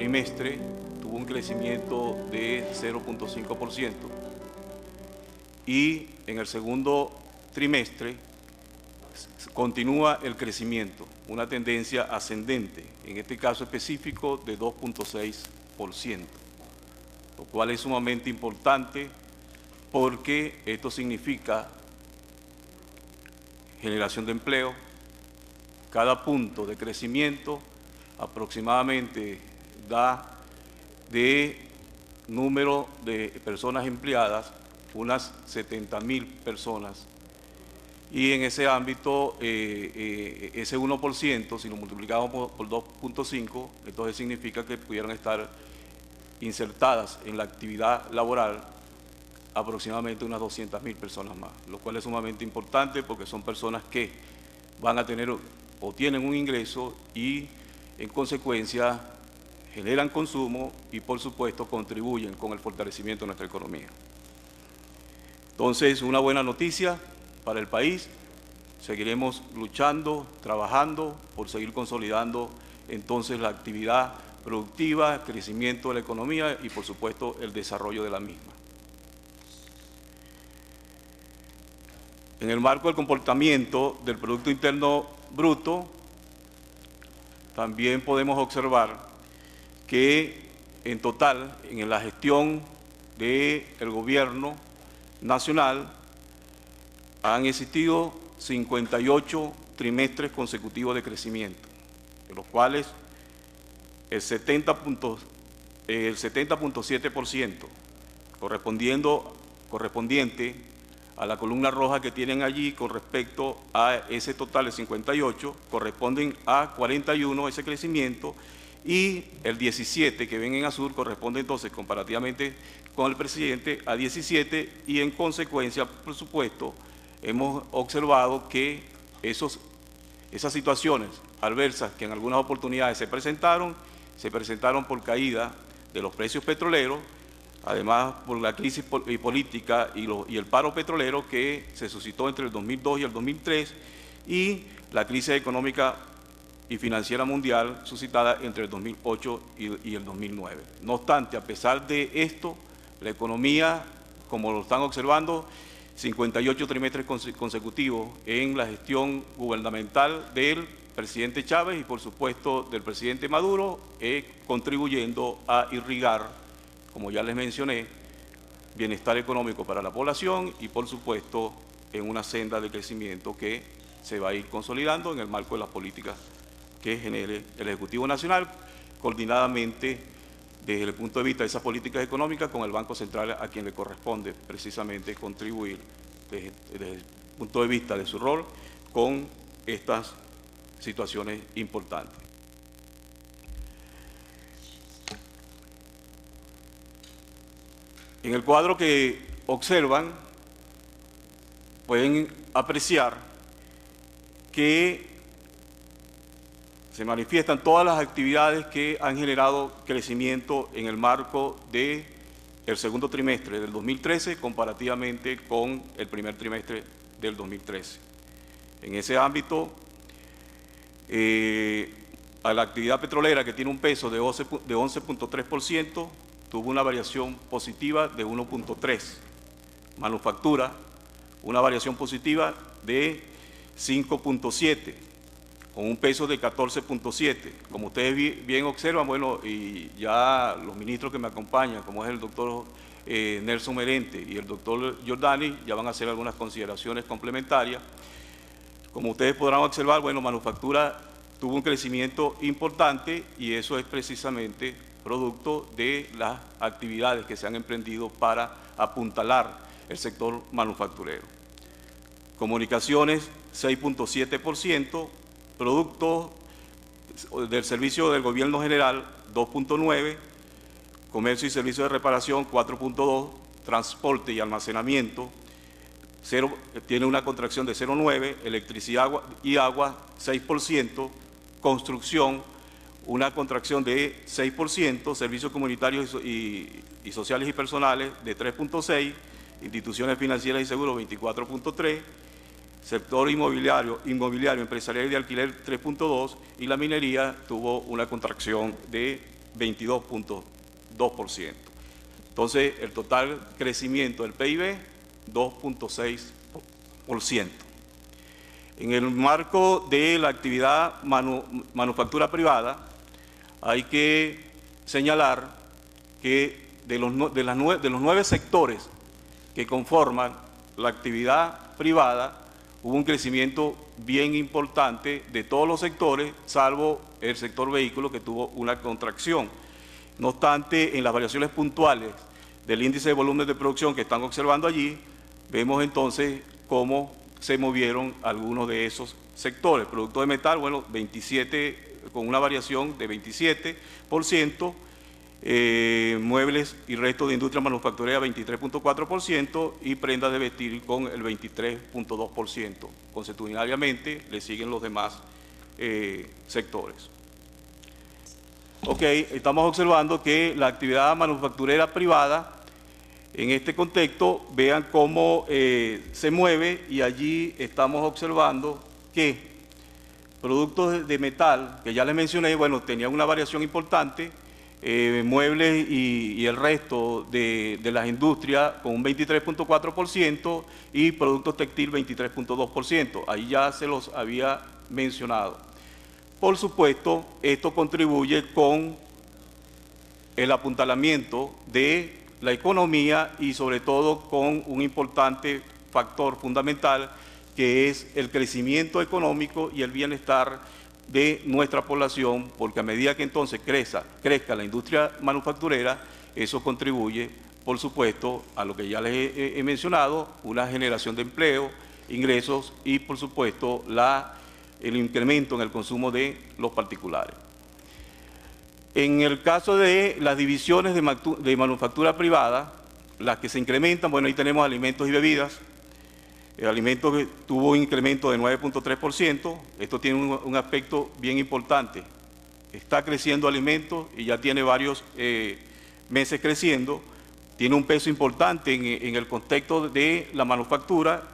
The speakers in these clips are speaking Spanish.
trimestre tuvo un crecimiento de 0.5% y en el segundo trimestre continúa el crecimiento, una tendencia ascendente, en este caso específico de 2.6%, lo cual es sumamente importante porque esto significa generación de empleo. Cada punto de crecimiento aproximadamente da de número de personas empleadas unas 70.000 personas. Y en ese ámbito, ese 1%, si lo multiplicamos por 2.5, entonces significa que pudieran estar insertadas en la actividad laboral aproximadamente unas 200.000 personas más, lo cual es sumamente importante porque son personas que van a tener o tienen un ingreso y en consecuencia generan consumo y por supuesto contribuyen con el fortalecimiento de nuestra economía. Entonces, una buena noticia para el país. Seguiremos luchando, trabajando por seguir consolidando entonces la actividad productiva, crecimiento de la economía y por supuesto el desarrollo de la misma. En el marco del comportamiento del Producto Interno Bruto, también podemos observar que en total, en la gestión del gobierno nacional, han existido 58 trimestres consecutivos de crecimiento, de los cuales el 70.7% correspondiente a la columna roja que tienen allí con respecto a ese total de 58, corresponden a 41 ese crecimiento, y el 17 que ven en azul corresponde entonces comparativamente con el presidente a 17, y en consecuencia, por supuesto, hemos observado que esas situaciones adversas que en algunas oportunidades se presentaron por caída de los precios petroleros, además por la crisis política y el paro petrolero que se suscitó entre el 2002 y el 2003, y la crisis económica y financiera mundial suscitada entre el 2008 y el 2009. No obstante, a pesar de esto, la economía, como lo están observando, 58 trimestres consecutivos en la gestión gubernamental del presidente Chávez y por supuesto del presidente Maduro, contribuyendo a irrigar, como ya les mencioné, bienestar económico para la población y por supuesto en una senda de crecimiento que se va a ir consolidando en el marco de las políticas que genere el Ejecutivo Nacional, coordinadamente desde el punto de vista de esas políticas económicas con el Banco Central, a quien le corresponde precisamente contribuir desde el punto de vista de su rol con estas situaciones importantes. En el cuadro que observan pueden apreciar que se manifiestan todas las actividades que han generado crecimiento en el marco del segundo trimestre del 2013 comparativamente con el primer trimestre del 2013. En ese ámbito, a la actividad petrolera, que tiene un peso de 11.3%, tuvo una variación positiva de 1.3%. Manufactura, una variación positiva de 5.7%. con un peso de 14.7. Como ustedes bien observan, bueno, y ya los ministros que me acompañan, como es el doctor Nelson Merente y el doctor Giordani, ya van a hacer algunas consideraciones complementarias. Como ustedes podrán observar, bueno, manufactura tuvo un crecimiento importante y eso es precisamente producto de las actividades que se han emprendido para apuntalar el sector manufacturero. Comunicaciones, 6.7%, producto del servicio del gobierno general, 2.9%, comercio y servicios de reparación, 4.2%, transporte y almacenamiento, tiene una contracción de 0.9%, electricidad y agua, 6%, construcción, una contracción de 6%, servicios comunitarios y sociales y personales de 3.6%, instituciones financieras y seguros 24.3%, sector inmobiliario, empresarial y de alquiler 3.2%, y la minería tuvo una contracción de 22.2%. Entonces, el total crecimiento del PIB, 2.6%. En el marco de la actividad manufactura privada, hay que señalar que de los 9 sectores que conforman la actividad privada, hubo un crecimiento bien importante de todos los sectores, salvo el sector vehículo, que tuvo una contracción. No obstante, en las variaciones puntuales del índice de volumen de producción que están observando allí, vemos entonces cómo se movieron algunos de esos sectores. Productos de metal, bueno, 27, con una variación de 27%, muebles y restos de industria manufacturera 23.4% y prendas de vestir con el 23.2%. Consuetudinariamente le siguen los demás sectores. Ok, estamos observando que la actividad manufacturera privada, en este contexto, vean cómo se mueve, y allí estamos observando que productos de metal, que ya les mencioné, bueno, tenían una variación importante, muebles y el resto de las industrias con un 23.4% y productos textil 23.2%. Ahí ya se los había mencionado. Por supuesto, esto contribuye con el apuntalamiento de la economía y sobre todo con un importante factor fundamental, que es el crecimiento económico y el bienestar de nuestra población, porque a medida que entonces crezca la industria manufacturera, eso contribuye, por supuesto, a lo que ya les he mencionado, una generación de empleo, ingresos y, por supuesto, el incremento en el consumo de los particulares. En el caso de las divisiones de manufactura privada, las que se incrementan, bueno, ahí tenemos alimentos y bebidas. El alimento tuvo un incremento de 9.3%. Esto tiene un aspecto bien importante. Está creciendo alimentos y ya tiene varios meses creciendo. Tiene un peso importante en el contexto de la manufactura,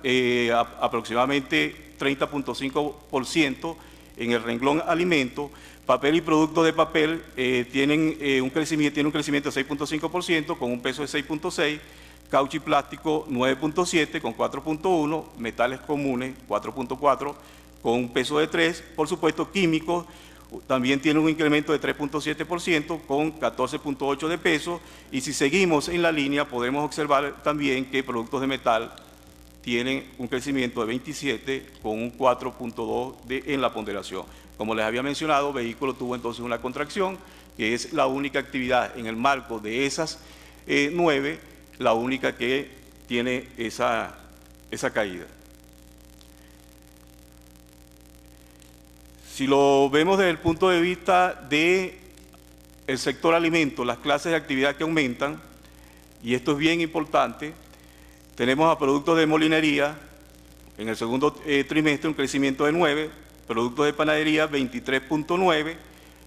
aproximadamente 30.5% en el renglón alimentos. Papel y productos de papel tienen un crecimiento de 6.5% con un peso de 6.6%. Caucho y plástico 9.7 con 4.1, metales comunes 4.4 con un peso de 3, por supuesto químicos también tiene un incremento de 3.7% con 14.8 de peso, y si seguimos en la línea podemos observar también que productos de metal tienen un crecimiento de 27 con un 4.2 en la ponderación. Como les había mencionado, vehículo tuvo entonces una contracción, que es la única actividad en el marco de esas 9, la única que tiene esa caída. Si lo vemos desde el punto de vista del sector alimentos, las clases de actividad que aumentan, y esto es bien importante, tenemos a productos de molinería, en el segundo trimestre un crecimiento de 9, productos de panadería 23.9,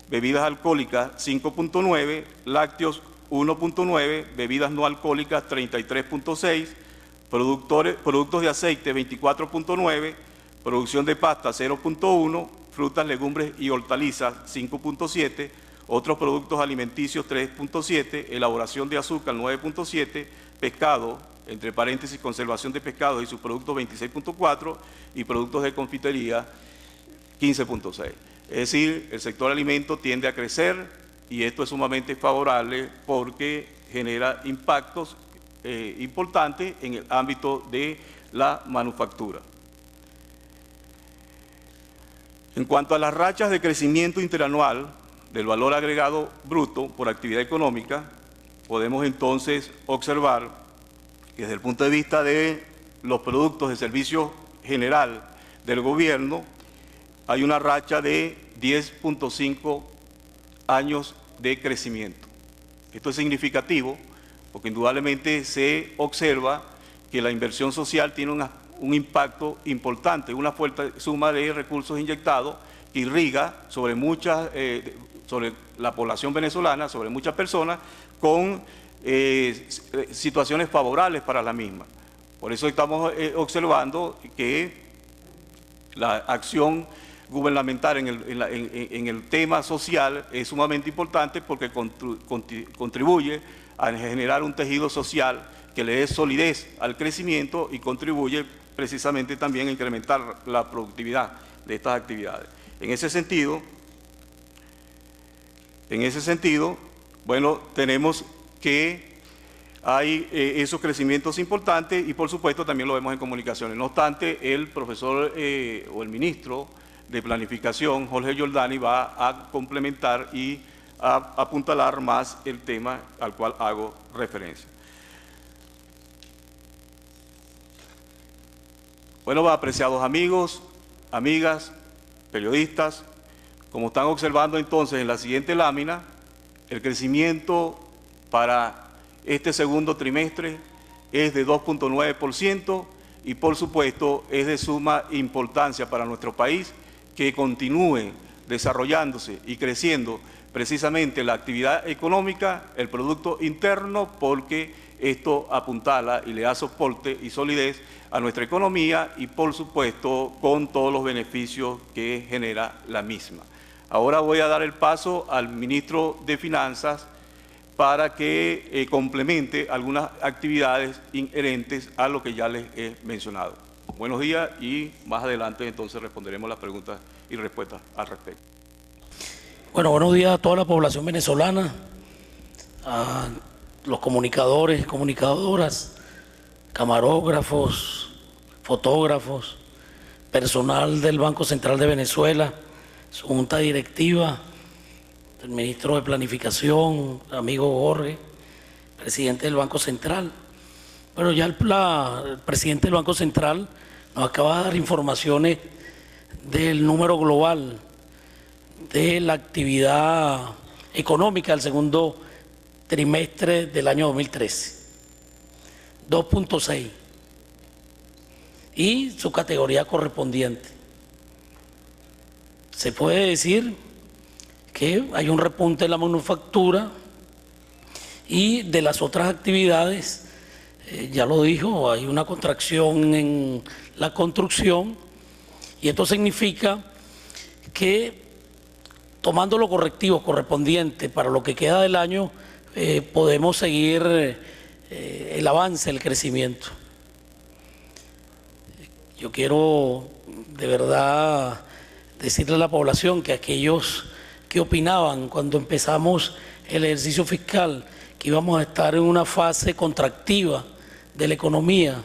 bebidas alcohólicas 5.9, lácteos 1.9, bebidas no alcohólicas 33.6, productos de aceite 24.9, producción de pasta 0.1, frutas, legumbres y hortalizas 5.7, otros productos alimenticios 3.7, elaboración de azúcar 9.7, pescado, entre paréntesis conservación de pescado y sus productos 26.4 y productos de confitería 15.6. Es decir, el sector alimento tiende a crecer, y esto es sumamente favorable porque genera impactos importantes en el ámbito de la manufactura. En cuanto a las rachas de crecimiento interanual del valor agregado bruto por actividad económica, podemos entonces observar que desde el punto de vista de los productos de servicio general del gobierno, hay una racha de 10.5 años de crecimiento. Esto es significativo porque indudablemente se observa que la inversión social tiene un impacto importante, una fuerte suma de recursos inyectados que irriga sobre la población venezolana, sobre muchas personas, con situaciones favorables para la misma. Por eso estamos observando que la acción gubernamental en el tema social es sumamente importante porque contribuye a generar un tejido social que le dé solidez al crecimiento y contribuye precisamente también a incrementar la productividad de estas actividades. En ese sentido, bueno, tenemos que hay esos crecimientos importantes y por supuesto también lo vemos en comunicaciones. No obstante, el profesor o el ministro de Planificación, Jorge Giordani, va a complementar y a apuntalar más el tema al cual hago referencia. Bueno, apreciados amigos, amigas, periodistas, como están observando entonces en la siguiente lámina, el crecimiento para este segundo trimestre es de 2.9% y por supuesto es de suma importancia para nuestro país que continúe desarrollándose y creciendo precisamente la actividad económica, el Producto Interno, porque esto apuntala y le da soporte y solidez a nuestra economía y por supuesto con todos los beneficios que genera la misma. Ahora voy a dar el paso al ministro de Finanzas para que complemente algunas actividades inherentes a lo que ya les he mencionado. Buenos días y más adelante entonces responderemos las preguntas y respuestas al respecto. Bueno, buenos días a toda la población venezolana, a los comunicadores, comunicadoras, camarógrafos, fotógrafos, personal del Banco Central de Venezuela, su junta directiva, el ministro de Planificación, amigo Jorge, presidente del Banco Central. Bueno, ya el presidente del Banco Central nos acaba de dar informaciones del número global de la actividad económica del segundo trimestre del año 2013, 2.6, y su categoría correspondiente. Se puede decir que hay un repunte en la manufactura y de las otras actividades, ya lo dijo, hay una contracción en la construcción y esto significa que tomando los correctivos correspondientes para lo que queda del año, podemos seguir el avance, el crecimiento. Yo quiero de verdad decirle a la población que aquellos que opinaban cuando empezamos el ejercicio fiscal que íbamos a estar en una fase contractiva de la economía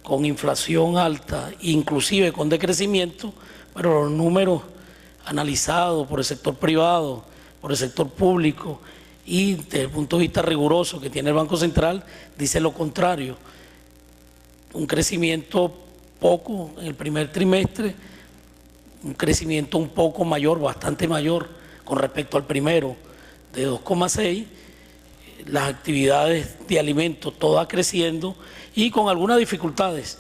con inflación alta, inclusive con decrecimiento, pero los números analizados por el sector privado, por el sector público y desde el punto de vista riguroso que tiene el Banco Central, dice lo contrario. Un crecimiento poco en el primer trimestre, un crecimiento un poco mayor, bastante mayor con respecto al primero, de 2,6, las actividades de alimentos todas creciendo y con algunas dificultades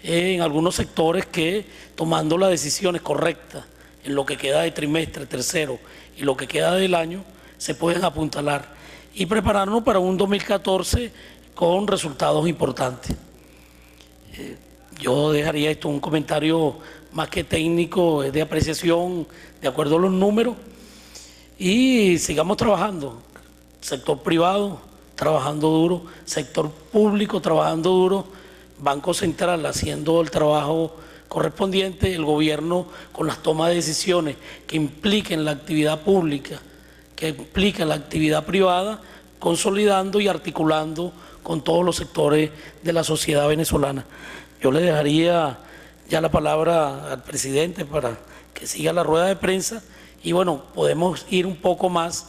en algunos sectores que tomando las decisiones correctas en lo que queda de trimestre, tercero y lo que queda del año, se pueden apuntalar y prepararnos para un 2014 con resultados importantes. Yo dejaría esto un comentario más que técnico, de apreciación de acuerdo a los números y sigamos trabajando. Sector privado trabajando duro, sector público trabajando duro, Banco Central haciendo el trabajo correspondiente, el gobierno con las tomas de decisiones que impliquen la actividad pública, que impliquen la actividad privada, consolidando y articulando con todos los sectores de la sociedad venezolana. Yo le dejaría ya la palabra al presidente para que siga la rueda de prensa y bueno, podemos ir un poco más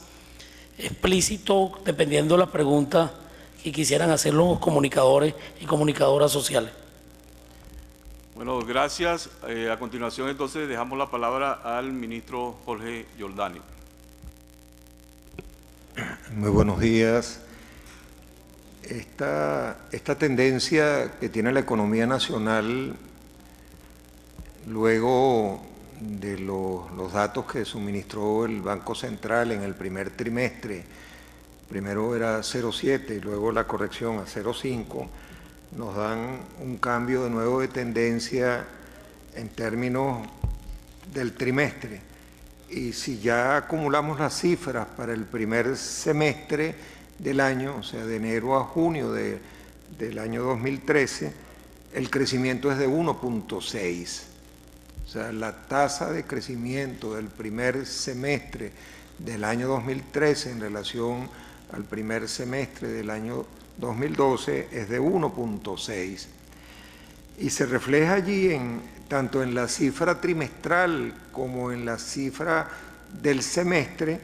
explícito dependiendo de las preguntas que quisieran hacer los comunicadores y comunicadoras sociales. Bueno, gracias. A continuación entonces dejamos la palabra al ministro Jorge Giordani. Muy buenos días. Esta tendencia que tiene la economía nacional luego de los datos que suministró el Banco Central en el primer trimestre, primero era 0,7 y luego la corrección a 0,5, nos dan un cambio de nuevo de tendencia en términos del trimestre. Y si ya acumulamos las cifras para el primer semestre del año, o sea, de enero a junio del año 2013, el crecimiento es de 1.6. O sea, la tasa de crecimiento del primer semestre del año 2013 en relación al primer semestre del año 2012 es de 1.6. Y se refleja allí tanto en la cifra trimestral como en la cifra del semestre,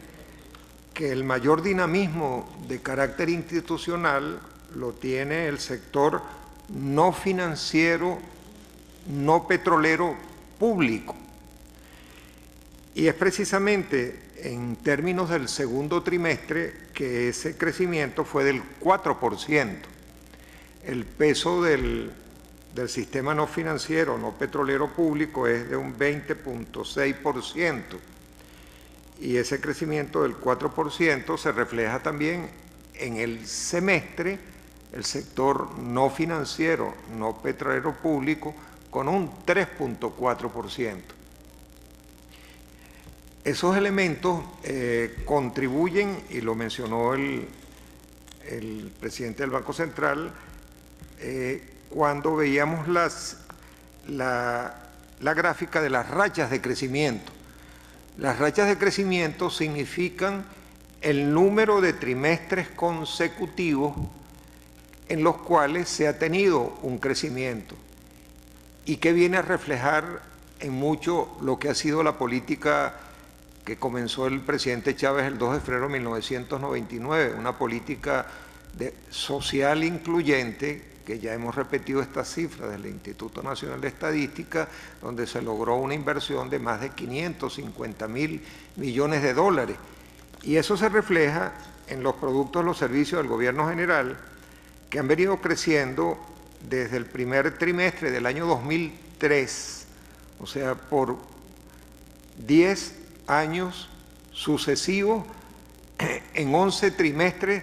que el mayor dinamismo de carácter institucional lo tiene el sector no financiero, no petrolero público. Y es precisamente en términos del segundo trimestre que ese crecimiento fue del 4%. El peso del sistema no financiero, no petrolero público es de un 20.6%. Y ese crecimiento del 4% se refleja también en el semestre, el sector no financiero, no petrolero público, con un 3.4%. Esos elementos contribuyen, y lo mencionó el presidente del Banco Central, cuando veíamos la gráfica de las rachas de crecimiento. Las rachas de crecimiento significan el número de trimestres consecutivos en los cuales se ha tenido un crecimiento y que viene a reflejar en mucho lo que ha sido la política que comenzó el presidente Chávez el 2 de febrero de 1999, una política social incluyente, que ya hemos repetido estas cifras del Instituto Nacional de Estadística, donde se logró una inversión de más de 550.000 millones de dólares. Y eso se refleja en los productos, los servicios del gobierno general, que han venido creciendo desde el primer trimestre del año 2003, o sea, por 10 años sucesivos, en 11 trimestres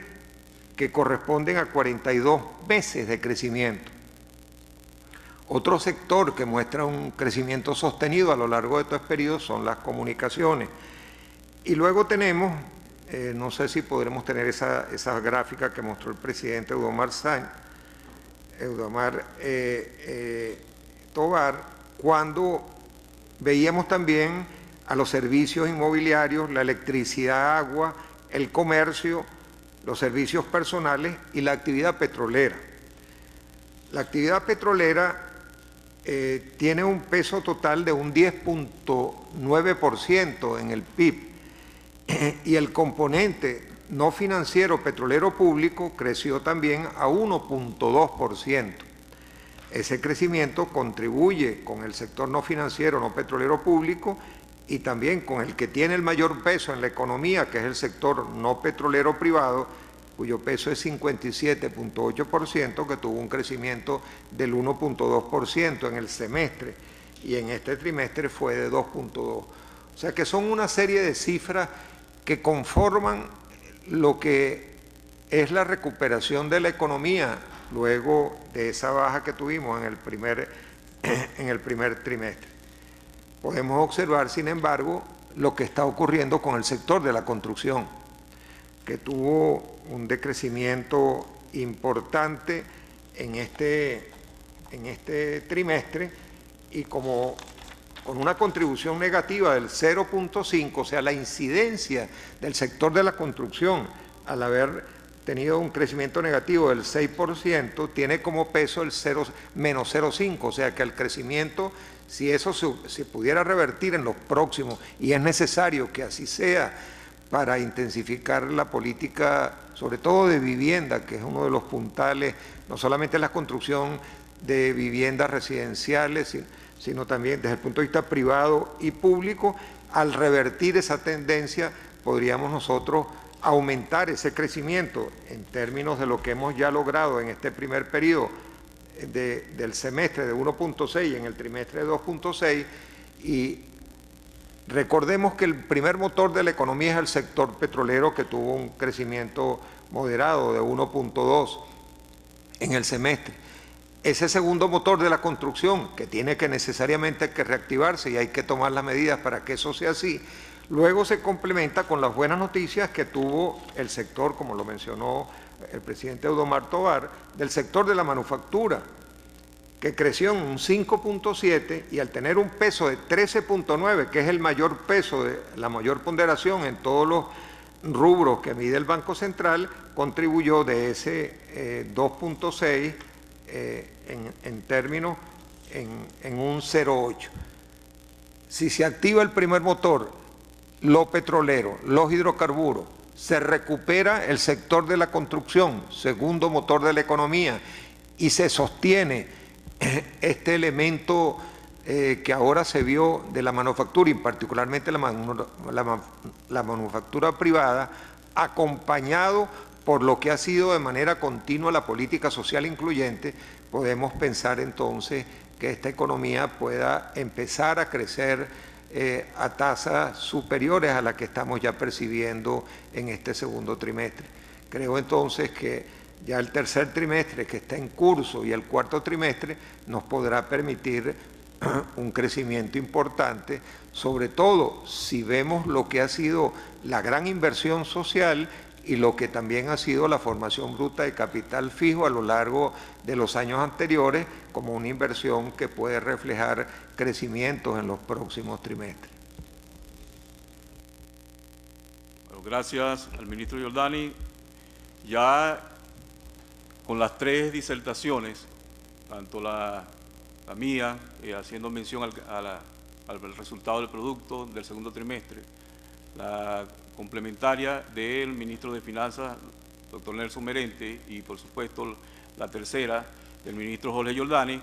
que corresponden a 42 meses de crecimiento. Otro sector que muestra un crecimiento sostenido a lo largo de todo este periodo son las comunicaciones. Y luego tenemos, no sé si podremos tener esa gráfica que mostró el presidente Eudomar Tovar, cuando veíamos también a los servicios inmobiliarios, la electricidad, agua, el comercio, los servicios personales y la actividad petrolera. La actividad petrolera tiene un peso total de un 10.9% en el PIB y el componente no financiero petrolero público creció también a 1.2%. Ese crecimiento contribuye con el sector no financiero, no petrolero público, y también con el que tiene el mayor peso en la economía, que es el sector no petrolero privado, cuyo peso es 57.8%, que tuvo un crecimiento del 1.2% en el semestre, y en este trimestre fue de 2.2%. O sea que son una serie de cifras que conforman lo que es la recuperación de la economía luego de esa baja que tuvimos en el primer trimestre. Podemos observar, sin embargo, lo que está ocurriendo con el sector de la construcción, que tuvo un decrecimiento importante en este trimestre y con una contribución negativa del 0.5, o sea, la incidencia del sector de la construcción al haber tenido un crecimiento negativo del 6%, tiene como peso el menos 0.5, o sea que el crecimiento, si eso se pudiera revertir en los próximos, y es necesario que así sea para intensificar la política, sobre todo de vivienda, que es uno de los puntales, no solamente la construcción de viviendas residenciales, sino también desde el punto de vista privado y público, al revertir esa tendencia podríamos nosotros aumentar ese crecimiento en términos de lo que hemos ya logrado en este primer periodo del semestre de 1.6 y en el trimestre de 2.6, y recordemos que el primer motor de la economía es el sector petrolero, que tuvo un crecimiento moderado de 1.2 en el semestre. ese segundo motor de la construcción, que tiene que necesariamente que reactivarse y hay que tomar las medidas para que eso sea así, luego se complementa con las buenas noticias que tuvo el sector, como lo mencionó el presidente Eudomar Tovar, del sector de la manufactura, que creció en un 5.7 y al tener un peso de 13.9, que es el mayor peso, la mayor ponderación en todos los rubros que mide el Banco Central, contribuyó de ese 2.6 en términos en un 0.8. Si se activa el primer motor, lo petrolero, los hidrocarburos, se recupera el sector de la construcción, segundo motor de la economía, y se sostiene este elemento que ahora se vio de la manufactura, y particularmente la manufactura privada, acompañado por lo que ha sido de manera continua la política social incluyente, podemos pensar entonces que esta economía pueda empezar a crecer a tasas superiores a las que estamos ya percibiendo en este segundo trimestre. Creo entonces que ya el tercer trimestre que está en curso y el cuarto trimestre nos podrá permitir un crecimiento importante, sobre todo si vemos lo que ha sido la gran inversión social y lo que también ha sido la formación bruta de capital fijo a lo largo de los años anteriores, como una inversión que puede reflejar crecimientos en los próximos trimestres. Bueno, gracias al ministro Giordani. Ya con las tres disertaciones, tanto la mía, haciendo mención al resultado del producto del segundo trimestre, la complementaria del ministro de Finanzas, doctor Nelson Merente, y por supuesto la tercera del ministro Jorge Giordani,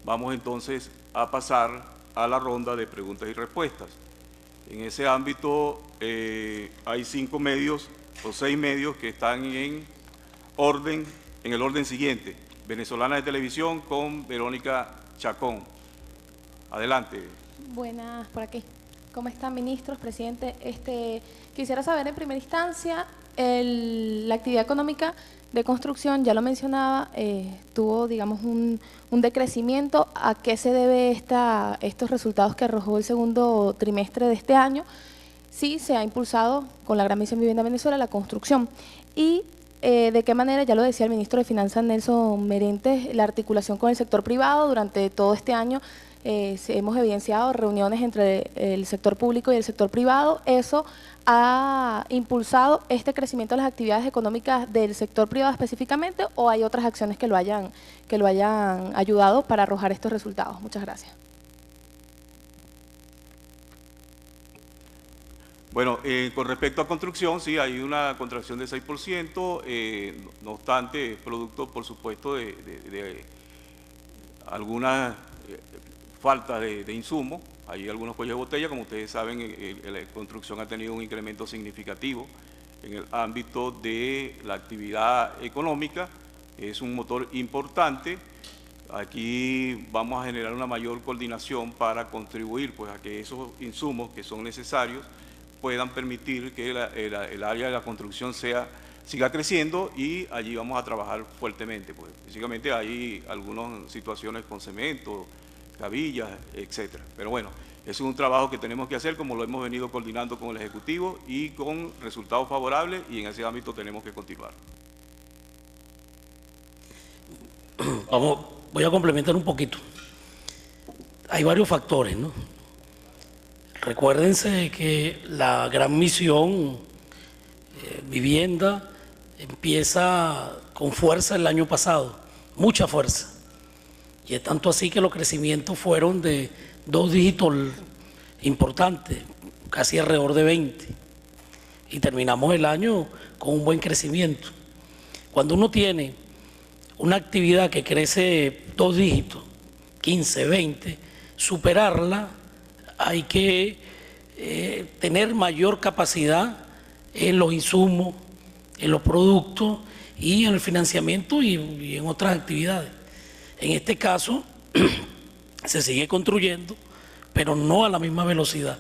vamos entonces a pasar a la ronda de preguntas y respuestas. En ese ámbito hay 5 medios o 6 medios que están en el orden siguiente. Venezolana de Televisión con Verónica Chacón. Adelante. Buenas, por aquí. ¿Cómo están, ministros, presidente? Quisiera saber en primera instancia, la actividad económica de construcción, ya lo mencionaba, tuvo, digamos, un decrecimiento. ¿A qué se debe estos resultados que arrojó el segundo trimestre de este año? Sí, se ha impulsado con la Gran Misión Vivienda Venezuela la construcción. Y de qué manera, ya lo decía el ministro de Finanzas Nelson Merente, la articulación con el sector privado durante todo este año. Hemos evidenciado reuniones entre el sector público y el sector privado. Eso ha impulsado este crecimiento de las actividades económicas del sector privado específicamente, ¿o hay otras acciones que lo hayan ayudado para arrojar estos resultados? Muchas gracias. Bueno, con respecto a construcción, sí, hay una contracción de 6%, no obstante, es producto, por supuesto, de algunas falta de insumos. Hay algunos cuellos de botella, como ustedes saben, la construcción ha tenido un incremento significativo en el ámbito de la actividad económica, es un motor importante. Aquí vamos a generar una mayor coordinación para contribuir pues, a que esos insumos que son necesarios puedan permitir que el área de la construcción siga creciendo, y allí vamos a trabajar fuertemente. Pues. Básicamente hay algunas situaciones con cemento, cabillas, etcétera. Pero bueno, es un trabajo que tenemos que hacer, como lo hemos venido coordinando con el Ejecutivo y con resultados favorables, y en ese ámbito tenemos que continuar. Voy a complementar un poquito. Hay varios factores, ¿no? Recuérdense que la Gran Misión Vivienda empieza con fuerza el año pasado, mucha fuerza. Y es tanto así que los crecimientos fueron de 2 dígitos importantes, casi alrededor de 20. Y terminamos el año con un buen crecimiento. Cuando uno tiene una actividad que crece 2 dígitos, 15, 20, superarla, hay que tener mayor capacidad en los insumos, en los productos y en el financiamiento y en otras actividades. En este caso, se sigue construyendo, pero no a la misma velocidad.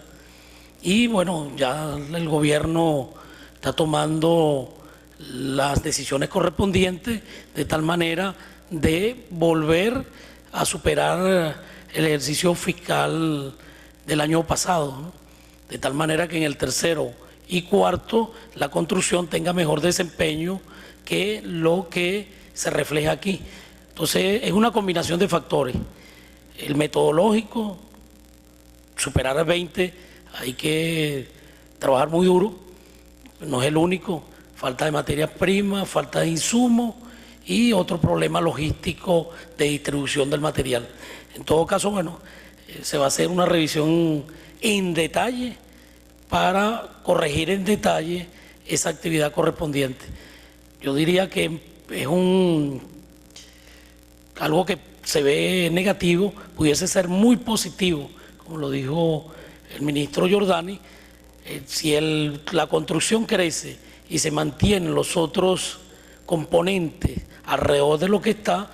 Y bueno, ya el gobierno está tomando las decisiones correspondientes de tal manera de volver a superar el ejercicio fiscal del año pasado, ¿no? De tal manera que en el tercero y cuarto la construcción tenga mejor desempeño que lo que se refleja aquí. Entonces es una combinación de factores. El metodológico, superar a 20, hay que trabajar muy duro, no es el único, falta de materias primas, falta de insumos y otro problema logístico de distribución del material. En todo caso, bueno, se va a hacer una revisión en detalle para corregir en detalle esa actividad correspondiente. Yo diría que es algo que se ve negativo, pudiese ser muy positivo, como lo dijo el ministro Giordani. Si la construcción crece y se mantienen los otros componentes alrededor de lo que está,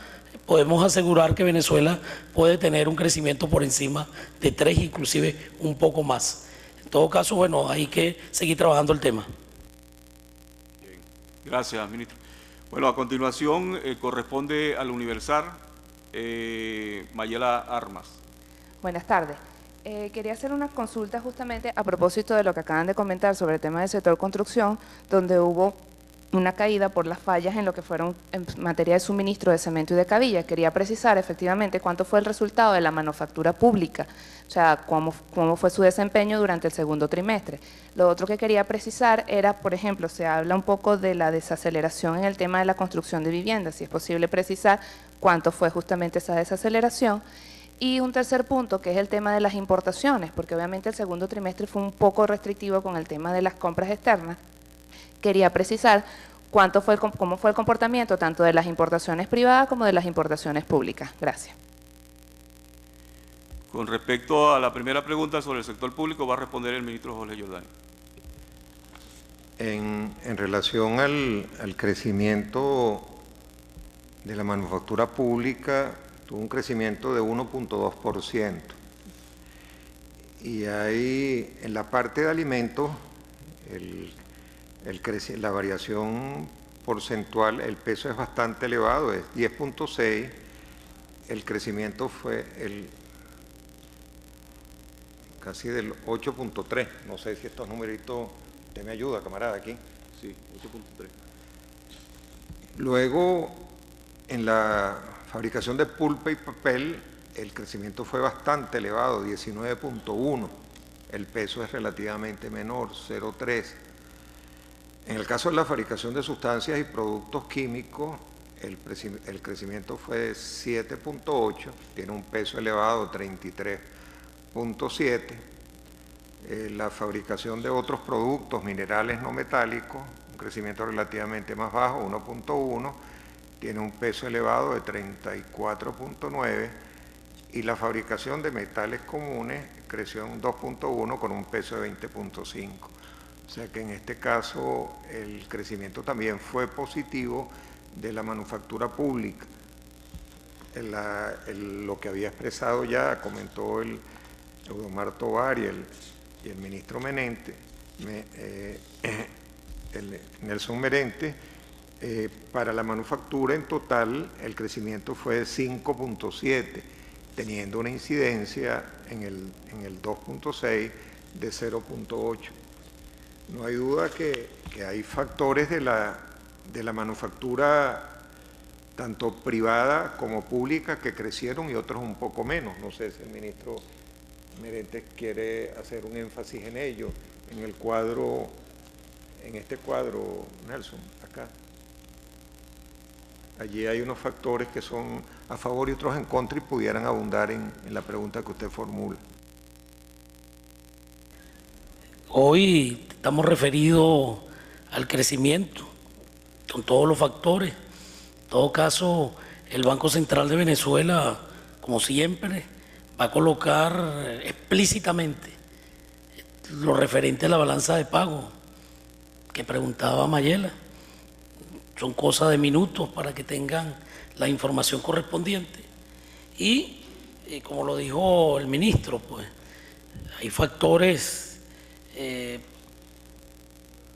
podemos asegurar que Venezuela puede tener un crecimiento por encima de 3, inclusive un poco más. En todo caso, bueno, hay que seguir trabajando el tema. Bien. Gracias, ministro. Bueno, a continuación corresponde al Universal, Mayela Armas. Buenas tardes. Quería hacer una consulta justamente a propósito de lo que acaban de comentar sobre el tema del sector construcción, donde hubo una caída por las fallas en lo que fueron en materia de suministro de cemento y de cabilla. Quería precisar efectivamente cuánto fue el resultado de la manufactura pública, o sea, cómo fue su desempeño durante el segundo trimestre. Lo otro que quería precisar era, por ejemplo, se habla un poco de la desaceleración en el tema de la construcción de viviendas, si es posible precisar cuánto fue justamente esa desaceleración. Y un tercer punto, que es el tema de las importaciones, porque obviamente el segundo trimestre fue un poco restrictivo con el tema de las compras externas. Quería precisar cómo fue el comportamiento tanto de las importaciones privadas como de las importaciones públicas. Gracias. Con respecto a la primera pregunta sobre el sector público, va a responder el ministro Jorge Giordani. En relación al crecimiento de la manufactura pública, tuvo un crecimiento de 1.2%. Y ahí, en la parte de alimentos, la variación porcentual, el peso es bastante elevado, es 10.6, el crecimiento fue casi del 8.3, no sé si estos numeritos, usted me ayuda, camarada, aquí. Sí, 8.3. Luego, en la fabricación de pulpa y papel, el crecimiento fue bastante elevado, 19.1, el peso es relativamente menor, 0.3. En el caso de la fabricación de sustancias y productos químicos, el crecimiento fue de 7.8, tiene un peso elevado, 33.7. La fabricación de otros productos minerales no metálicos, un crecimiento relativamente más bajo, 1.1, tiene un peso elevado de 34.9, y la fabricación de metales comunes creció en 2.1 con un peso de 20.5. O sea que en este caso el crecimiento también fue positivo de la manufactura pública. Lo que había expresado ya, comentó el Eudomar Tovar y el ministro Nelson Merente, para la manufactura en total el crecimiento fue de 5.7, teniendo una incidencia en el 2.6 de 0.8. No hay duda que hay factores de la manufactura tanto privada como pública que crecieron y otros un poco menos. No sé si el ministro Merente quiere hacer un énfasis en ello, en este cuadro, Nelson, acá. Allí hay unos factores que son a favor y otros en contra y pudieran abundar en la pregunta que usted formula. Hoy estamos referidos al crecimiento, con todos los factores. En todo caso, el Banco Central de Venezuela, como siempre, va a colocar explícitamente lo referente a la balanza de pago que preguntaba Mayela. Son cosas de minutos para que tengan la información correspondiente. Y como lo dijo el ministro, pues hay factores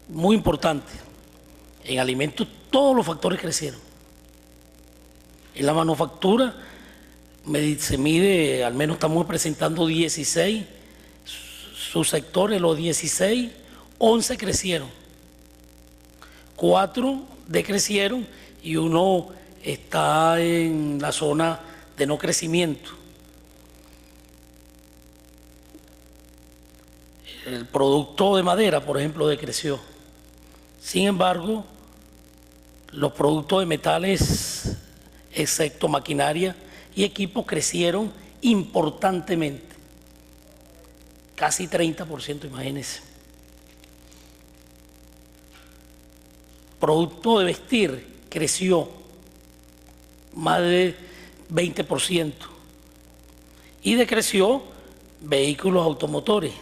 muy importantes. En alimentos todos los factores crecieron. En la manufactura se mide, al menos estamos presentando 16 subsectores, los 16, 11 crecieron, 4 decrecieron y uno está en la zona de no crecimiento. El producto de madera, por ejemplo, decreció. Sin embargo, los productos de metales, excepto maquinaria y equipos, crecieron importantemente. Casi 30%, imagínense. Producto de vestir creció más de 20% y decreció vehículos automotores.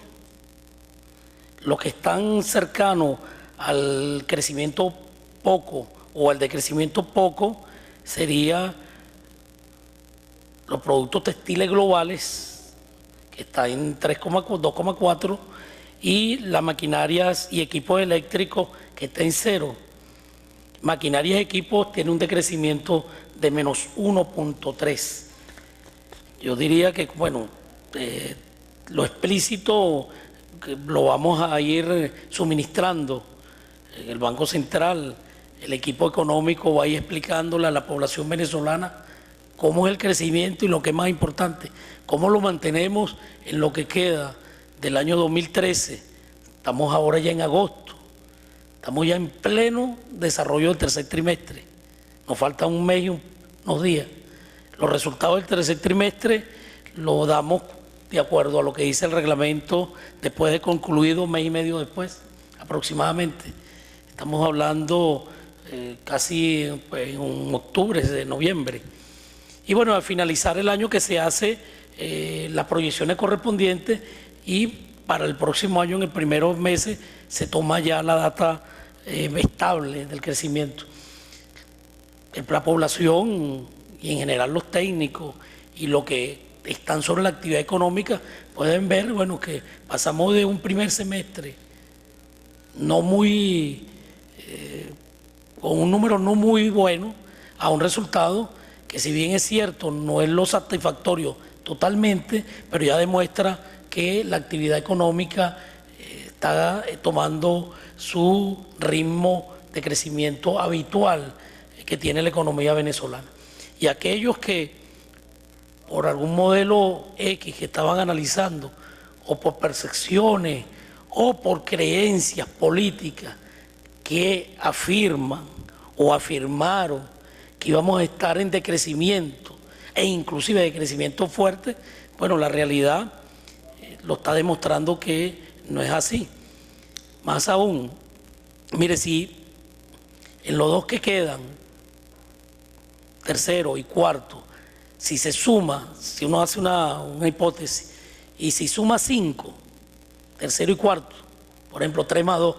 Los que están cercanos al crecimiento poco o al decrecimiento poco sería los productos textiles globales, que está en 2,4, y las maquinarias y equipos eléctricos, que está en 0. Maquinarias y equipos tiene un decrecimiento de menos 1.3. Yo diría que, bueno, lo explícito lo vamos a ir suministrando. El Banco Central, el equipo económico va a ir explicándole a la población venezolana cómo es el crecimiento y lo que es más importante, cómo lo mantenemos en lo que queda del año 2013. Estamos ahora ya en agosto, estamos ya en pleno desarrollo del tercer trimestre. Nos falta un mes y unos días. Los resultados del tercer trimestre los damos de acuerdo a lo que dice el reglamento después de concluido un mes y medio después, aproximadamente. Estamos hablando casi en octubre, de noviembre. Y bueno, al finalizar el año que se hace las proyecciones correspondientes y para el próximo año, en el primeros meses, se toma ya la data estable del crecimiento. La población y en general los técnicos y lo que están sobre la actividad económica pueden ver, bueno, que pasamos de un primer semestre no muy con un número no muy bueno a un resultado que, si bien es cierto, no es lo satisfactorio totalmente, pero ya demuestra que la actividad económica está tomando su ritmo de crecimiento habitual que tiene la economía venezolana. Y aquellos que por algún modelo X que estaban analizando, o por percepciones, o por creencias políticas que afirman o afirmaron que íbamos a estar en decrecimiento, e inclusive de crecimiento fuerte, bueno, la realidad lo está demostrando que no es así. Más aún, mire, si en los dos que quedan, tercero y cuarto, si se suma, si uno hace una hipótesis, y si suma 5, tercero y cuarto, por ejemplo 3 más 2,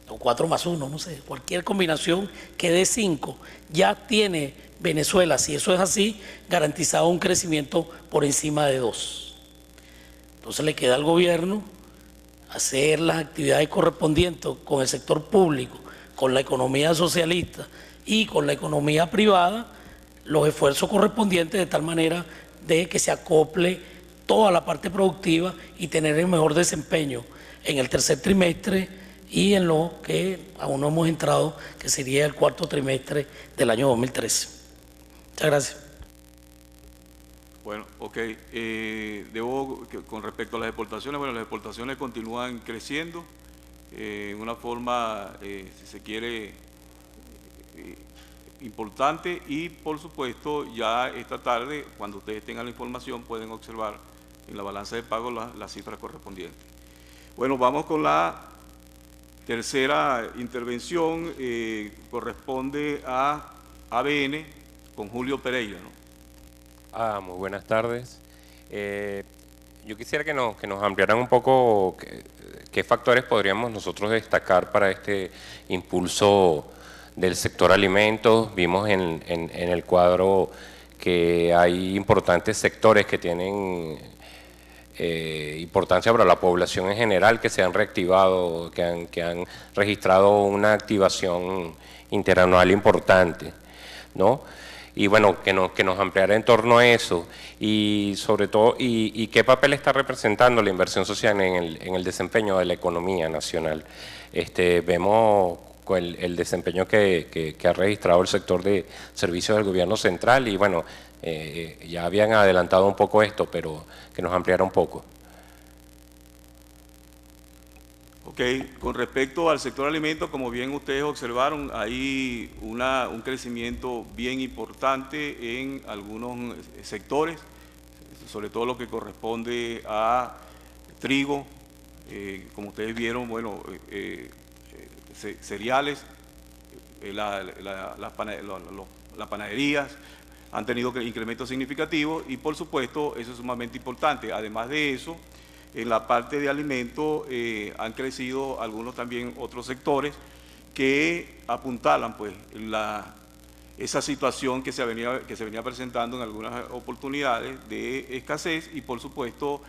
o 4 más 1, no sé, cualquier combinación que dé 5, ya tiene Venezuela, si eso es así, garantizado un crecimiento por encima de 2. Entonces le queda al gobierno hacer las actividades correspondientes con el sector público, con la economía socialista y con la economía privada, los esfuerzos correspondientes de tal manera de que se acople toda la parte productiva y tener el mejor desempeño en el tercer trimestre y en lo que aún no hemos entrado, que sería el cuarto trimestre del año 2013. Muchas gracias. Bueno, ok. Con respecto a las exportaciones, bueno, las exportaciones continúan creciendo en una forma, si se quiere, importante, y por supuesto ya esta tarde, cuando ustedes tengan la información, pueden observar en la balanza de pago las cifras correspondientes. Bueno, vamos con la tercera intervención, corresponde a ABN con Julio Pereira, ¿no? Muy buenas tardes. Yo quisiera que nos ampliaran un poco qué factores podríamos nosotros destacar para este impulso del sector alimentos. Vimos en el cuadro que hay importantes sectores que tienen importancia para la población en general, que se han reactivado, que han registrado una activación interanual importante, ¿no? y bueno, que nos ampliara en torno a eso y sobre todo, y qué papel está representando la inversión social en el desempeño de la economía nacional. Vemos el desempeño que ha registrado el sector de servicios del gobierno central y bueno, ya habían adelantado un poco esto, pero que nos ampliara un poco. Ok, con respecto al sector alimentos, como bien ustedes observaron, hay un crecimiento bien importante en algunos sectores, sobre todo lo que corresponde a trigo, como ustedes vieron, bueno, cereales, las panaderías han tenido incrementos significativos y por supuesto eso es sumamente importante. Además de eso, en la parte de alimentos han crecido algunos también otros sectores que apuntalan pues esa situación que se venía presentando en algunas oportunidades de escasez y por supuesto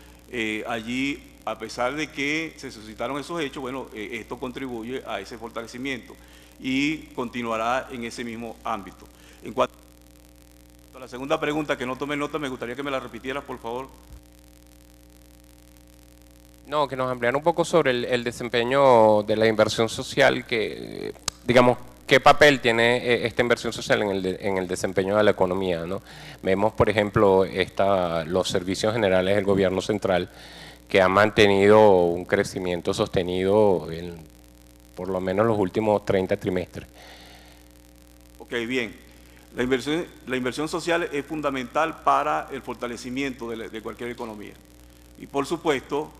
allí, a pesar de que se suscitaron esos hechos, bueno, esto contribuye a ese fortalecimiento y continuará en ese mismo ámbito. En cuanto a la segunda pregunta, que no tomé nota, me gustaría que me la repitieras, por favor. No, que nos ampliara un poco sobre el desempeño de la inversión social, que, digamos, qué papel tiene esta inversión social en el desempeño de la economía, ¿no? Vemos, por ejemplo, los servicios generales del gobierno central, que han mantenido un crecimiento sostenido por lo menos los últimos 30 trimestres. Ok, bien. La inversión social es fundamental para el fortalecimiento de cualquier economía. Y por supuesto,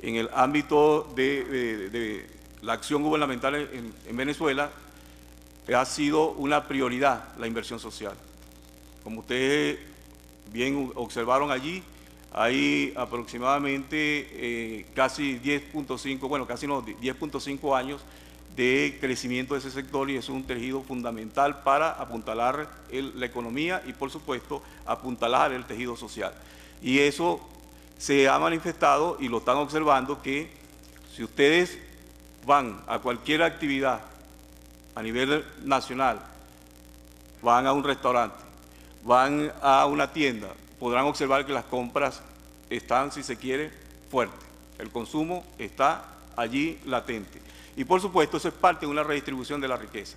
en el ámbito de la acción gubernamental en Venezuela, ha sido una prioridad la inversión social. Como ustedes bien observaron allí, hay aproximadamente casi 10.5, bueno, casi no, 10.5 años de crecimiento de ese sector y es un tejido fundamental para apuntalar la economía y, por supuesto, apuntalar el tejido social. Y eso se ha manifestado y lo están observando que si ustedes van a cualquier actividad a nivel nacional, van a un restaurante, van a una tienda, podrán observar que las compras están, si se quiere, fuertes. El consumo está allí latente. Y por supuesto eso es parte de una redistribución de la riqueza.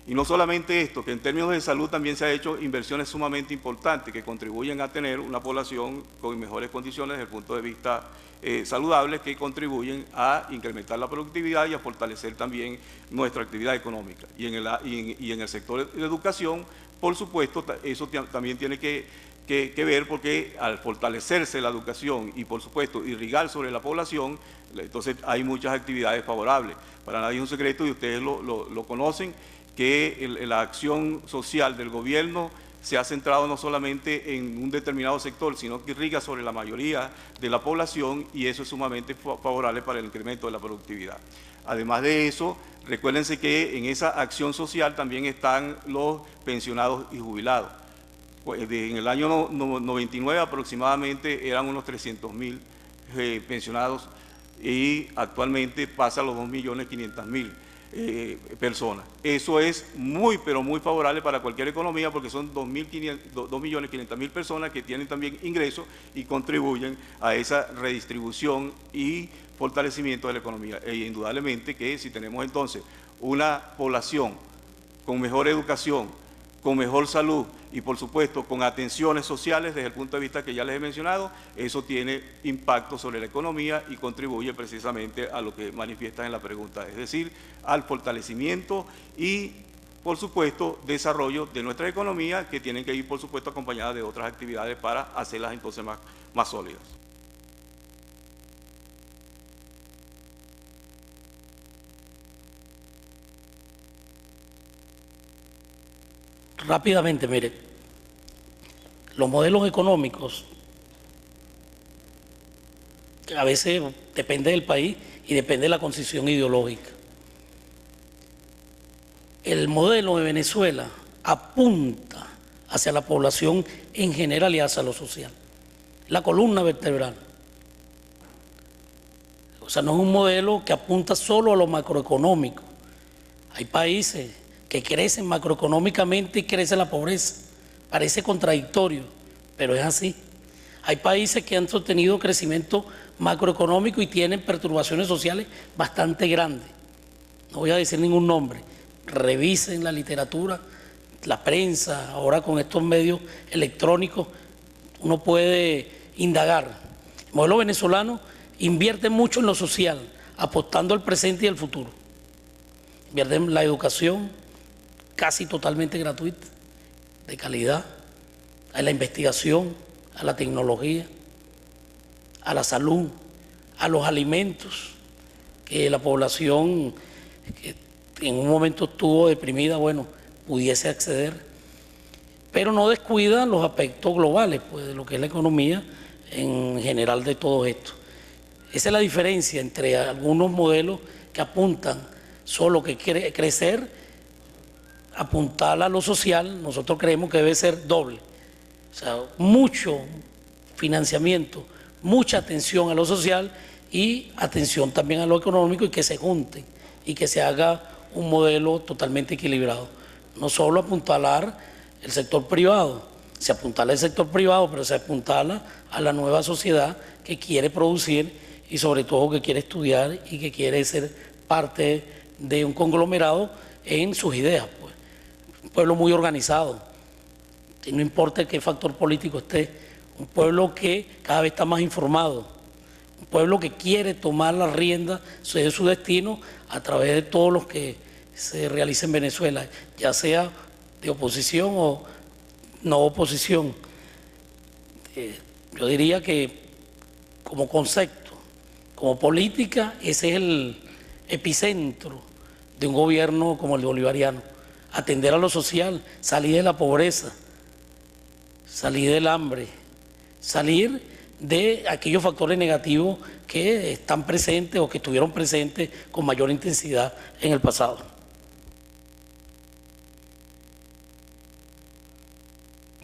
Y no solamente esto, que en términos de salud también se ha hecho inversiones sumamente importantes que contribuyen a tener una población con mejores condiciones desde el punto de vista saludable, que contribuyen a incrementar la productividad y a fortalecer también nuestra actividad económica. Y en el sector de educación, por supuesto, eso también tiene que ver porque al fortalecerse la educación y por supuesto irrigar sobre la población, entonces hay muchas actividades favorables. Para nadie es un secreto y ustedes lo conocen, que la acción social del gobierno se ha centrado no solamente en un determinado sector, sino que irriga sobre la mayoría de la población y eso es sumamente favorable para el incremento de la productividad. Además de eso, recuérdense que en esa acción social también están los pensionados y jubilados. En el año 99 aproximadamente eran unos 300.000 pensionados y actualmente pasa a los 2.500.000 personas. Eso es muy, pero muy favorable para cualquier economía porque son 2.500.000 personas que tienen también ingresos y contribuyen a esa redistribución y fortalecimiento de la economía. E indudablemente que si tenemos entonces una población con mejor educación, con mejor salud y por supuesto con atenciones sociales desde el punto de vista que ya les he mencionado, eso tiene impacto sobre la economía y contribuye precisamente a lo que manifiestan en la pregunta, es decir, al fortalecimiento y por supuesto desarrollo de nuestra economía que tienen que ir por supuesto acompañadas de otras actividades para hacerlas entonces más sólidas. Rápidamente, mire, los modelos económicos a veces depende del país y depende de la concesión ideológica. El modelo de Venezuela apunta hacia la población en general y hacia lo social, la columna vertebral. O sea, no es un modelo que apunta solo a lo macroeconómico. Hay países que crecen macroeconómicamente y crece la pobreza. Parece contradictorio, pero es así. Hay países que han sostenido crecimiento macroeconómico y tienen perturbaciones sociales bastante grandes. No voy a decir ningún nombre. Revisen la literatura, la prensa, ahora con estos medios electrónicos uno puede indagar. El modelo venezolano invierte mucho en lo social, apostando al presente y al futuro. Invierte en la educación, casi totalmente gratuita, de calidad, a la investigación, a la tecnología, a la salud, a los alimentos, que la población que en un momento estuvo deprimida, bueno, pudiese acceder, pero no descuida los aspectos globales, pues, de lo que es la economía en general de todo esto. Esa es la diferencia entre algunos modelos que apuntan solo que crecer, apuntar a lo social. Nosotros creemos que debe ser doble, o sea, mucho financiamiento, mucha atención a lo social y atención también a lo económico, y que se junten y que se haga un modelo totalmente equilibrado. No solo apuntalar el sector privado, se apuntala el sector privado, pero se apuntala a la nueva sociedad que quiere producir y sobre todo que quiere estudiar y que quiere ser parte de un conglomerado en sus ideas, pues. Un pueblo muy organizado, y no importa qué factor político esté, un pueblo que cada vez está más informado, un pueblo que quiere tomar la rienda de su destino a través de todos los que se realiza en Venezuela, ya sea de oposición o no oposición. Yo diría que como concepto, como política, ese es el epicentro de un gobierno como el bolivariano. Atender a lo social, salir de la pobreza, salir del hambre, salir de aquellos factores negativos que están presentes o que estuvieron presentes con mayor intensidad en el pasado.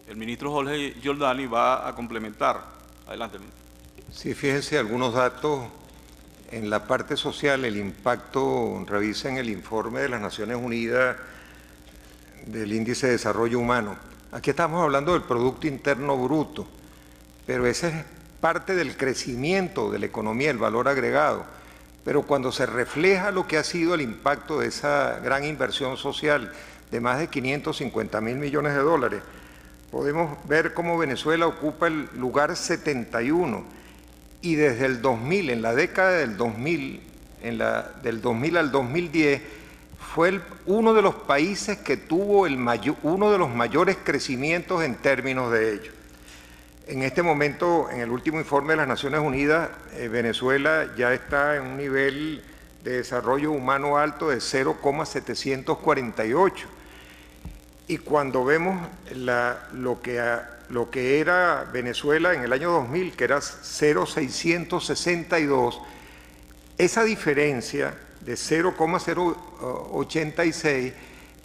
El ministro Jorge Giordani va a complementar. Adelante. Sí, fíjense algunos datos en la parte social, el impacto, revisen el informe de las Naciones Unidas del Índice de Desarrollo Humano. Aquí estamos hablando del Producto Interno Bruto, pero ese es parte del crecimiento de la economía, el valor agregado. Pero cuando se refleja lo que ha sido el impacto de esa gran inversión social de más de 550.000 millones de dólares, podemos ver cómo Venezuela ocupa el lugar 71 y desde el 2000, en la década del 2000, del 2000 al 2010, fue uno de los países que tuvo uno de los mayores crecimientos en términos de ello. En este momento, en el último informe de las Naciones Unidas, Venezuela ya está en un nivel de desarrollo humano alto de 0,748. Y cuando vemos lo que era Venezuela en el año 2000, que era 0,662, esa diferencia de 0,086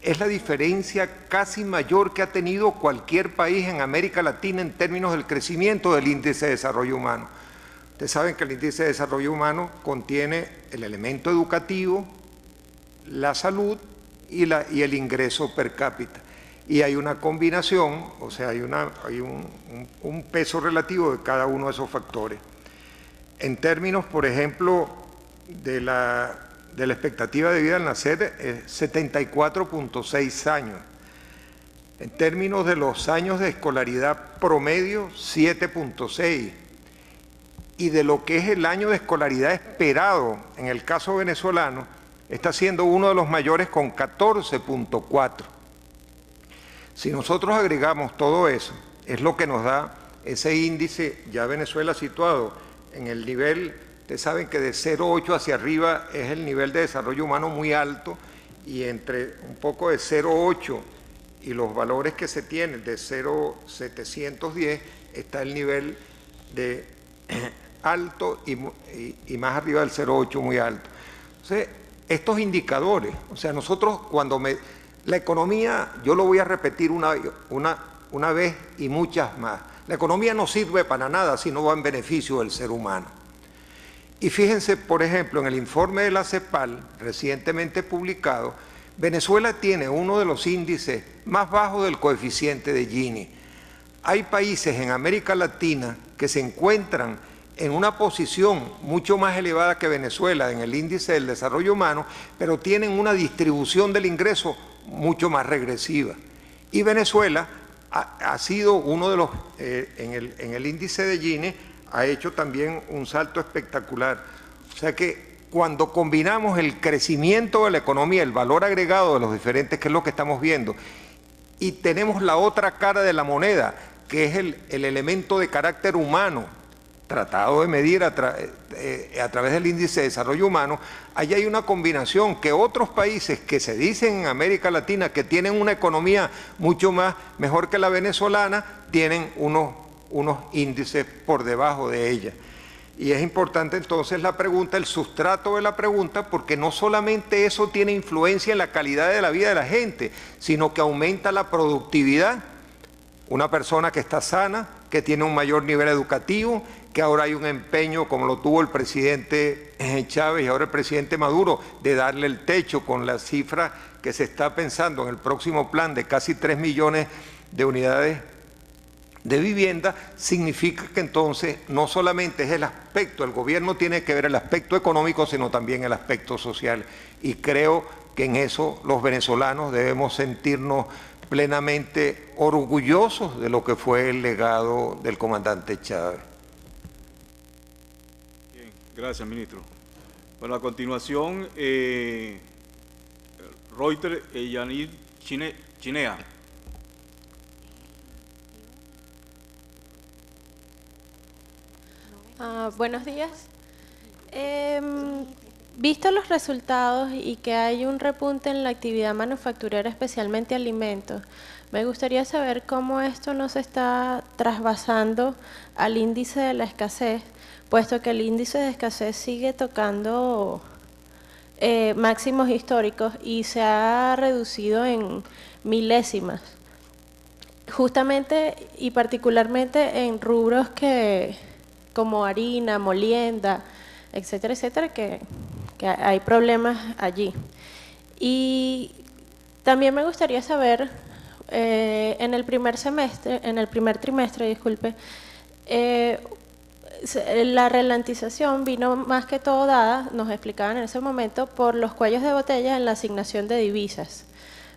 es la diferencia casi mayor que ha tenido cualquier país en América Latina en términos del crecimiento del índice de desarrollo humano. Ustedes saben que el índice de desarrollo humano contiene el elemento educativo, la salud y el ingreso per cápita. Y hay una combinación, o sea, hay un peso relativo de cada uno de esos factores. En términos, por ejemplo, de la expectativa de vida al nacer, es 74.6 años. En términos de los años de escolaridad promedio, 7.6. Y de lo que es el año de escolaridad esperado, en el caso venezolano, está siendo uno de los mayores con 14.4. Si nosotros agregamos todo eso, es lo que nos da ese índice, ya Venezuela situado en el nivel, ustedes saben que de 0,8 hacia arriba es el nivel de desarrollo humano muy alto, y entre un poco de 0,8 y los valores que se tienen de 0,710 está el nivel de alto y más arriba del 0,8 muy alto. Entonces, estos indicadores, o sea, nosotros cuando la economía, yo lo voy a repetir una vez y muchas más, la economía no sirve para nada si no va en beneficio del ser humano. Y fíjense, por ejemplo, en el informe de la CEPAL, recientemente publicado, Venezuela tiene uno de los índices más bajos del coeficiente de Gini. Hay países en América Latina que se encuentran en una posición mucho más elevada que Venezuela en el índice del desarrollo humano, pero tienen una distribución del ingreso mucho más regresiva. Y Venezuela ha sido uno de los, en el índice de Gini, ha hecho también un salto espectacular. O sea que cuando combinamos el crecimiento de la economía, el valor agregado de los diferentes, que es lo que estamos viendo, y tenemos la otra cara de la moneda, que es el elemento de carácter humano, tratado de medir a través del índice de desarrollo humano, allí hay una combinación que otros países que se dicen en América Latina que tienen una economía mucho mejor que la venezolana, tienen unos índices por debajo de ella. Y es importante entonces la pregunta, el sustrato de la pregunta, porque no solamente eso tiene influencia en la calidad de la vida de la gente, sino que aumenta la productividad. Una persona que está sana, que tiene un mayor nivel educativo, que ahora hay un empeño, como lo tuvo el presidente Chávez y ahora el presidente Maduro, de darle el techo con la cifra que se está pensando en el próximo plan de casi 3 millones de unidades de vivienda, significa que entonces no solamente es el aspecto, el gobierno tiene que ver el aspecto económico, sino también el aspecto social. Y creo que en eso los venezolanos debemos sentirnos plenamente orgullosos de lo que fue el legado del comandante Chávez. Bien, gracias, ministro. Bueno, a continuación, Reuter Yanir Chinea. Buenos días. Visto los resultados y que hay un repunte en la actividad manufacturera, especialmente alimentos, me gustaría saber cómo esto no se está trasvasando al índice de la escasez, puesto que el índice de escasez sigue tocando máximos históricos y se ha reducido en milésimas. Justamente y particularmente en rubros como harina, molienda, etcétera, etcétera, que hay problemas allí. Y también me gustaría saber, en el primer trimestre, disculpe, la ralentización vino más que todo dada, nos explicaban en ese momento, por los cuellos de botella en la asignación de divisas.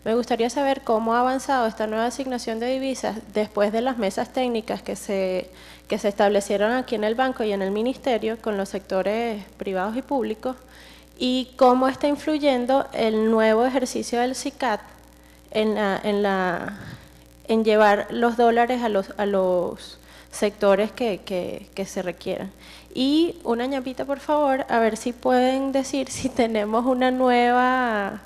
Me gustaría saber cómo ha avanzado esta nueva asignación de divisas después de las mesas técnicas que se establecieron aquí en el banco y en el ministerio con los sectores privados y públicos, y cómo está influyendo el nuevo ejercicio del SICAD en llevar los dólares a los sectores que se requieran. Y una ñapita, por favor, a ver si pueden decir si tenemos una nueva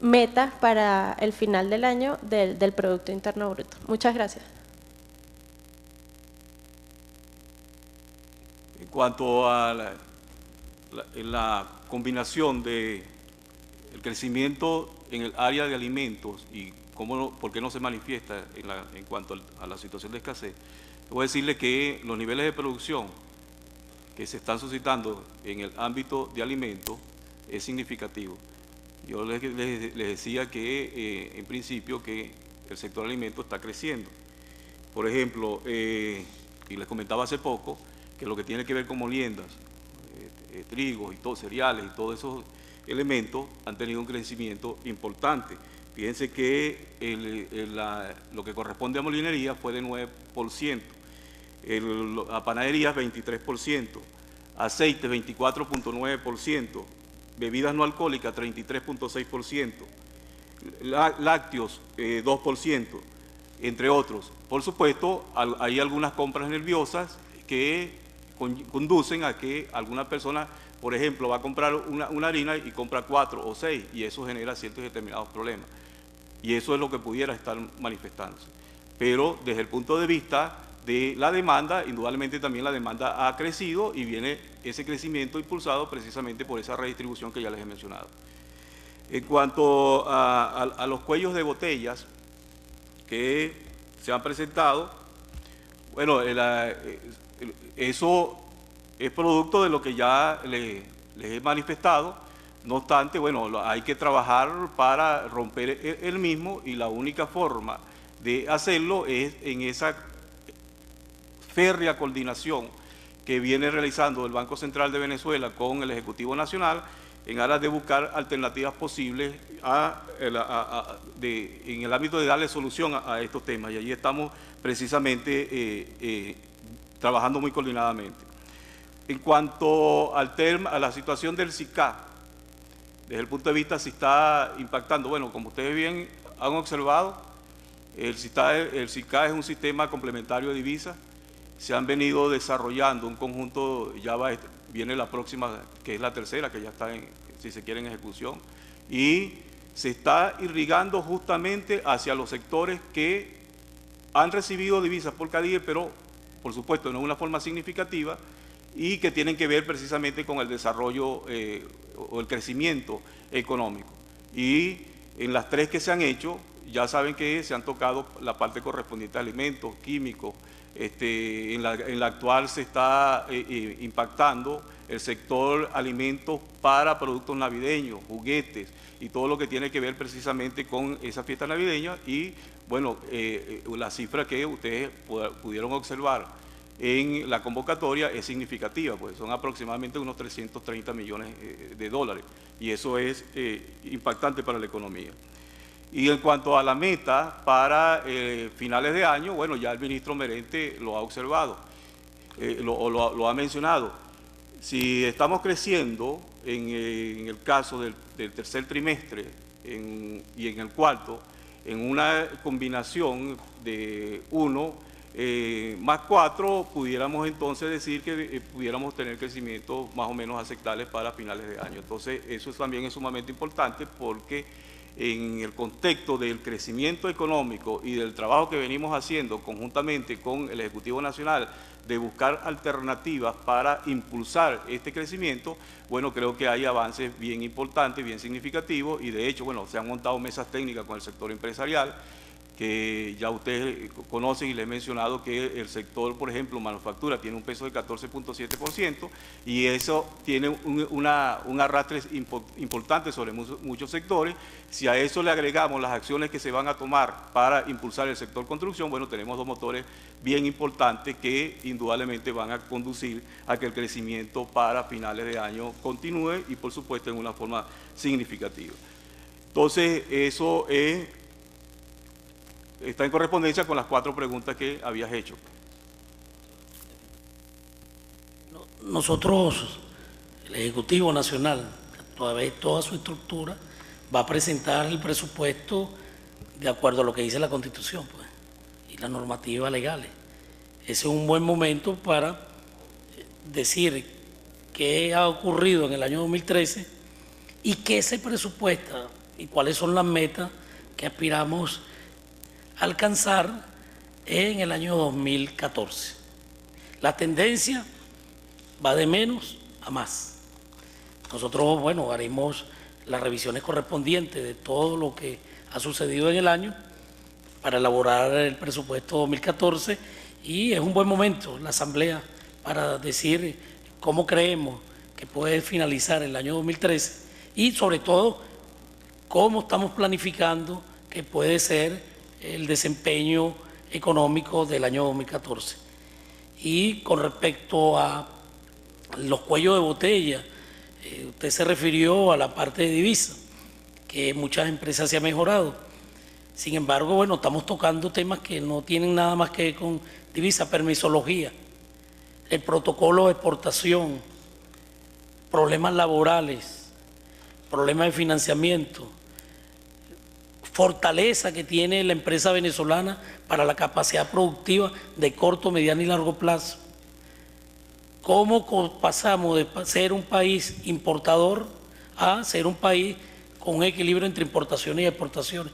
meta para el final del año del Producto Interno Bruto. Muchas gracias. En cuanto a la combinación del crecimiento en el área de alimentos y por qué no se manifiesta en cuanto a la situación de escasez, voy a decirle que los niveles de producción que se están suscitando en el ámbito de alimentos es significativo. Yo les decía que en principio que el sector alimentos está creciendo. Por ejemplo, y les comentaba hace poco, que lo que tiene que ver con moliendas, trigos y todo, cereales y todos esos elementos han tenido un crecimiento importante. Fíjense que lo que corresponde a molinería fue de 9%, a panaderías 23%, aceite 24.9%, bebidas no alcohólicas 33.6%, lácteos 2%, entre otros. Por supuesto, hay algunas compras nerviosas que conducen a que alguna persona, por ejemplo, va a comprar una harina y compra 4 o 6, y eso genera ciertos determinados problemas. Y eso es lo que pudiera estar manifestándose. Pero desde el punto de vista de la demanda, indudablemente también la demanda ha crecido y viene ese crecimiento impulsado precisamente por esa redistribución que ya les he mencionado. En cuanto a los cuellos de botellas que se han presentado, bueno, eso es producto de lo que ya les he manifestado, No obstante, bueno, hay que trabajar para romper el mismo y la única forma de hacerlo es en esa férrea coordinación que viene realizando el Banco Central de Venezuela con el Ejecutivo Nacional en aras de buscar alternativas posibles en el ámbito de darle solución a estos temas. Y allí estamos precisamente trabajando muy coordinadamente. En cuanto a la situación del SICA, desde el punto de vista si está impactando, bueno, como ustedes bien han observado, el SICA es un sistema complementario de divisas. Se han venido desarrollando un conjunto, viene la próxima, que es la tercera, que ya está, si se quiere, en ejecución, y se está irrigando justamente hacia los sectores que han recibido divisas por CADIE, pero por supuesto no de una forma significativa, y que tienen que ver precisamente con el desarrollo o el crecimiento económico. Y en las tres que se han hecho, ya saben que se han tocado la parte correspondiente a alimentos, químicos. En la actual se está impactando el sector alimentos para productos navideños, juguetes y todo lo que tiene que ver precisamente con esa fiesta navideña. Y bueno, la cifra que ustedes pudieron observar en la convocatoria es significativa, pues son aproximadamente unos 330 millones de dólares, y eso es impactante para la economía. Y en cuanto a la meta para finales de año, bueno, ya el ministro Merente lo ha observado, lo ha mencionado. Si estamos creciendo en el caso del tercer trimestre y en el cuarto, en una combinación de 1 más 4, pudiéramos entonces decir que pudiéramos tener crecimientos más o menos aceptables para finales de año. Entonces, eso también es sumamente importante porque en el contexto del crecimiento económico y del trabajo que venimos haciendo conjuntamente con el Ejecutivo Nacional de buscar alternativas para impulsar este crecimiento, bueno, creo que hay avances bien importantes, bien significativos, y de hecho, bueno, se han montado mesas técnicas con el sector empresarial, que ya ustedes conocen y les he mencionado que el sector, por ejemplo, manufactura, tiene un peso del 14.7% y eso tiene un arrastre importante sobre muchos sectores. Si a eso le agregamos las acciones que se van a tomar para impulsar el sector construcción, bueno, tenemos dos motores bien importantes que indudablemente van a conducir a que el crecimiento para finales de año continúe y, por supuesto, en una forma significativa. Entonces, eso está en correspondencia con las 4 preguntas que habías hecho. Nosotros, el Ejecutivo Nacional, toda su estructura, va a presentar el presupuesto de acuerdo a lo que dice la Constitución, pues, y las normativas legales. Ese es un buen momento para decir qué ha ocurrido en el año 2013 y qué se presupuesta y cuáles son las metas que aspiramos alcanzar en el año 2014. La tendencia va de menos a más. Nosotros, bueno, haremos las revisiones correspondientes de todo lo que ha sucedido en el año para elaborar el presupuesto 2014, y es un buen momento la Asamblea para decir cómo creemos que puede finalizar el año 2013 y sobre todo cómo estamos planificando que puede ser el desempeño económico del año 2014. Y con respecto a los cuellos de botella, usted se refirió a la parte de divisas, que en muchas empresas se ha mejorado. Sin embargo, bueno, estamos tocando temas que no tienen nada más que ver con divisa, permisología, el protocolo de exportación, problemas laborales, problemas de financiamiento, fortaleza que tiene la empresa venezolana para la capacidad productiva de corto, mediano y largo plazo. ¿Cómo pasamos de ser un país importador a ser un país con un equilibrio entre importaciones y exportaciones?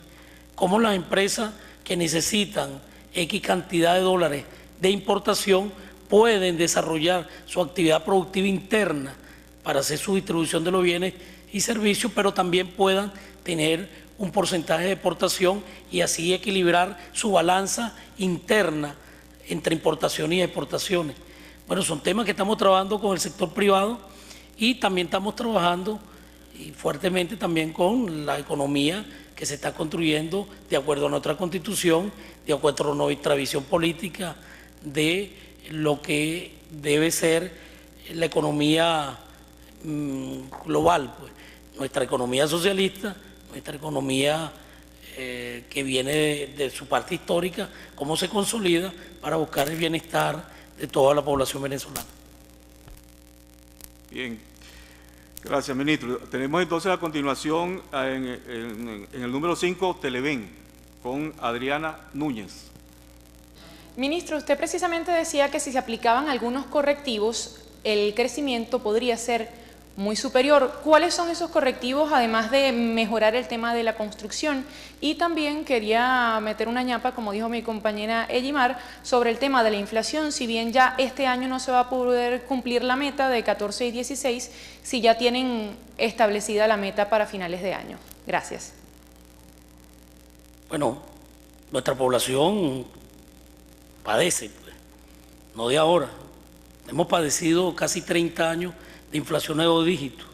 ¿Cómo las empresas que necesitan X cantidad de dólares de importación pueden desarrollar su actividad productiva interna para hacer su distribución de los bienes y servicios, pero también puedan tener un porcentaje de exportación y así equilibrar su balanza interna entre importaciones y exportaciones? Bueno, son temas que estamos trabajando con el sector privado y también estamos trabajando y fuertemente también con la economía que se está construyendo de acuerdo a nuestra Constitución, de acuerdo a nuestra visión política de lo que debe ser la economía global, pues. Nuestra economía socialista, nuestra economía que viene de su parte histórica, cómo se consolida para buscar el bienestar de toda la población venezolana. Bien, gracias, ministro. Tenemos entonces a continuación en el número 5, Televen, con Adriana Núñez. Ministro, usted precisamente decía que si se aplicaban algunos correctivos, el crecimiento podría ser muy superior. ¿Cuáles son esos correctivos, además de mejorar el tema de la construcción? Y también quería meter una ñapa, como dijo mi compañera Ellimar, sobre el tema de la inflación. Si bien ya este año no se va a poder cumplir la meta de 14 y 16, si ya tienen establecida la meta para finales de año. Gracias. Bueno, nuestra población padece, pues, no de ahora. Hemos padecido casi 30 años de inflación de 2 dígitos,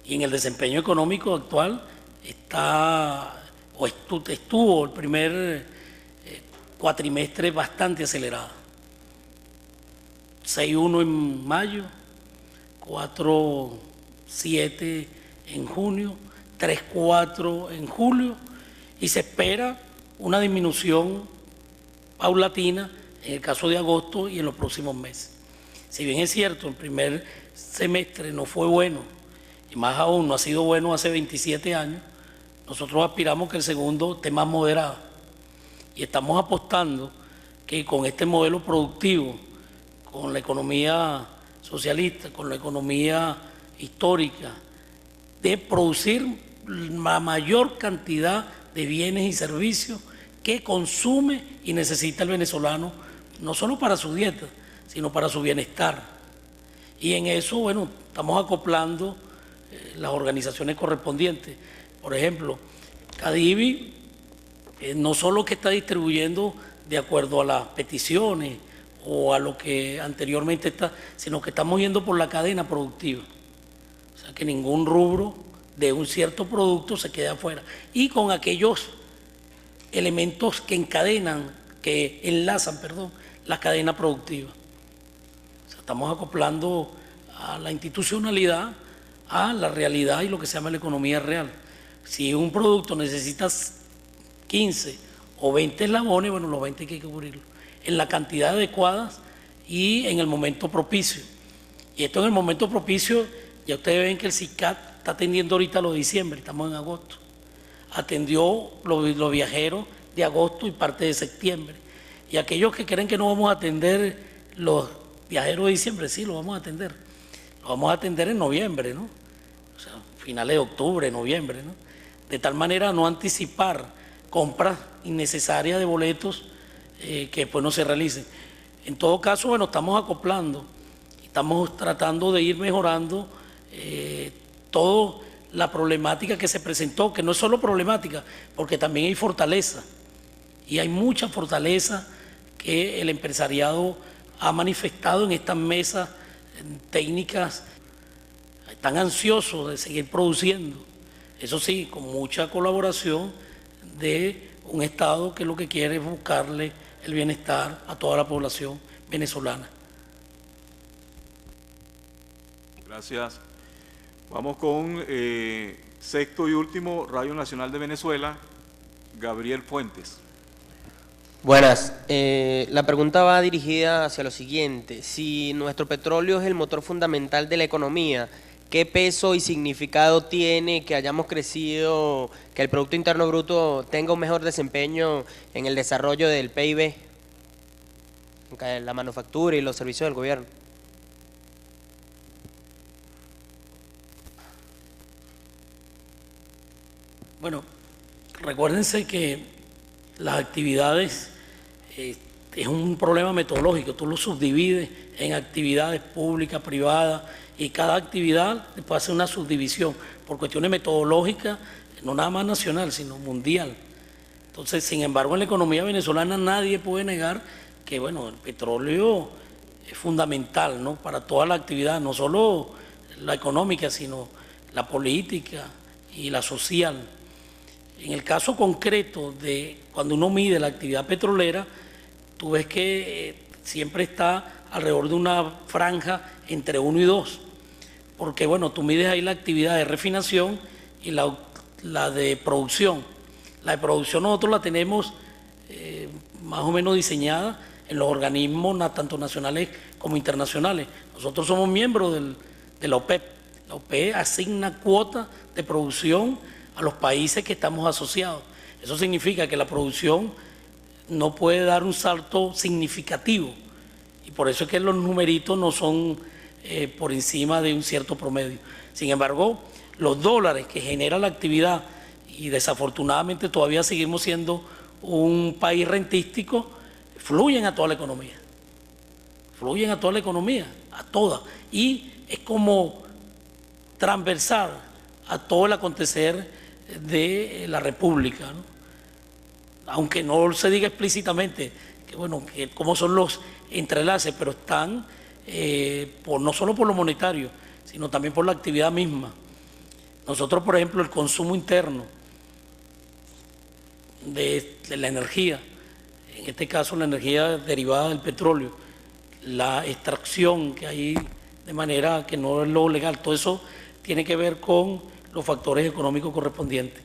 y en el desempeño económico actual estuvo el primer cuatrimestre bastante acelerado. 6.1 en mayo, 4.7 en junio, 3.4 en julio, y se espera una disminución paulatina en el caso de agosto y en los próximos meses. Si bien es cierto, el primer semestre no fue bueno, y más aún no ha sido bueno hace 27 años, nosotros aspiramos que el segundo esté más moderado, y estamos apostando que con este modelo productivo, con la economía socialista, con la economía histórica, de producir la mayor cantidad de bienes y servicios que consume y necesita el venezolano, no solo para su dieta, sino para su bienestar. Y en eso, bueno, estamos acoplando las organizaciones correspondientes. Por ejemplo, Cadivi no solo que está distribuyendo de acuerdo a las peticiones o a lo que anteriormente está, sino que estamos yendo por la cadena productiva. O sea, que ningún rubro de un cierto producto se quede afuera. Y con aquellos elementos que enlazan la cadena productiva. Estamos acoplando a la institucionalidad a la realidad y lo que se llama la economía real. Si un producto necesita 15 o 20 eslabones, bueno, los 20 hay que cubrirlos en la cantidad adecuada y en el momento propicio. Y esto en el momento propicio, ya ustedes ven que el SICAT está atendiendo ahorita lo de diciembre, estamos en agosto. Atendió los viajeros de agosto y parte de septiembre. Y aquellos que creen que no vamos a atender los viajeros de diciembre, sí, lo vamos a atender. Lo vamos a atender en noviembre, ¿no? O sea, finales de octubre, noviembre, ¿no? De tal manera a no anticipar compras innecesarias de boletos que después no se realicen. En todo caso, bueno, estamos acoplando, estamos tratando de ir mejorando toda la problemática que se presentó, que no es solo problemática, porque también hay fortaleza, y hay mucha fortaleza que el empresariado ha manifestado en estas mesas técnicas. Están ansiosos de seguir produciendo, eso sí, con mucha colaboración de un Estado que lo que quiere es buscarle el bienestar a toda la población venezolana. Gracias. Vamos con sexto y último, Radio Nacional de Venezuela, Gabriel Fuentes. Buenas, la pregunta va dirigida hacia lo siguiente: si nuestro petróleo es el motor fundamental de la economía, ¿qué peso y significado tiene que hayamos crecido, que el Producto Interno Bruto tenga un mejor desempeño en el desarrollo del PIB, en la manufactura y los servicios del gobierno? Bueno, recuérdense que las actividades es un problema metodológico, tú lo subdivides en actividades públicas, privadas, y cada actividad puede hacer una subdivisión por cuestiones metodológicas, no nada más nacional, sino mundial. Entonces, sin embargo, en la economía venezolana nadie puede negar que, bueno, el petróleo es fundamental, ¿no?, para toda la actividad, no solo la económica, sino la política y la social. En el caso concreto de cuando uno mide la actividad petrolera, tú ves que siempre está alrededor de una franja entre 1 y 2, porque bueno, tú mides ahí la actividad de refinación y la de producción. La de producción nosotros la tenemos más o menos diseñada en los organismos tanto nacionales como internacionales. Nosotros somos miembros de la OPEP. La OPEP asigna cuotas de producción a los países que estamos asociados. Eso significa que la producción no puede dar un salto significativo y por eso es que los numeritos no son por encima de un cierto promedio. Sin embargo, los dólares que genera la actividad, y desafortunadamente todavía seguimos siendo un país rentístico, fluyen a toda la economía. Fluyen a toda la economía, a toda. Y es como transversal a todo el acontecer de la República, ¿no? Aunque no se diga explícitamente que bueno, que cómo son los entrelaces, pero están no solo por lo monetario, sino también por la actividad misma. Nosotros, por ejemplo, el consumo interno de la energía, en este caso la energía derivada del petróleo, la extracción que hay de manera que no es lo legal, todo eso tiene que ver con los factores económicos correspondientes.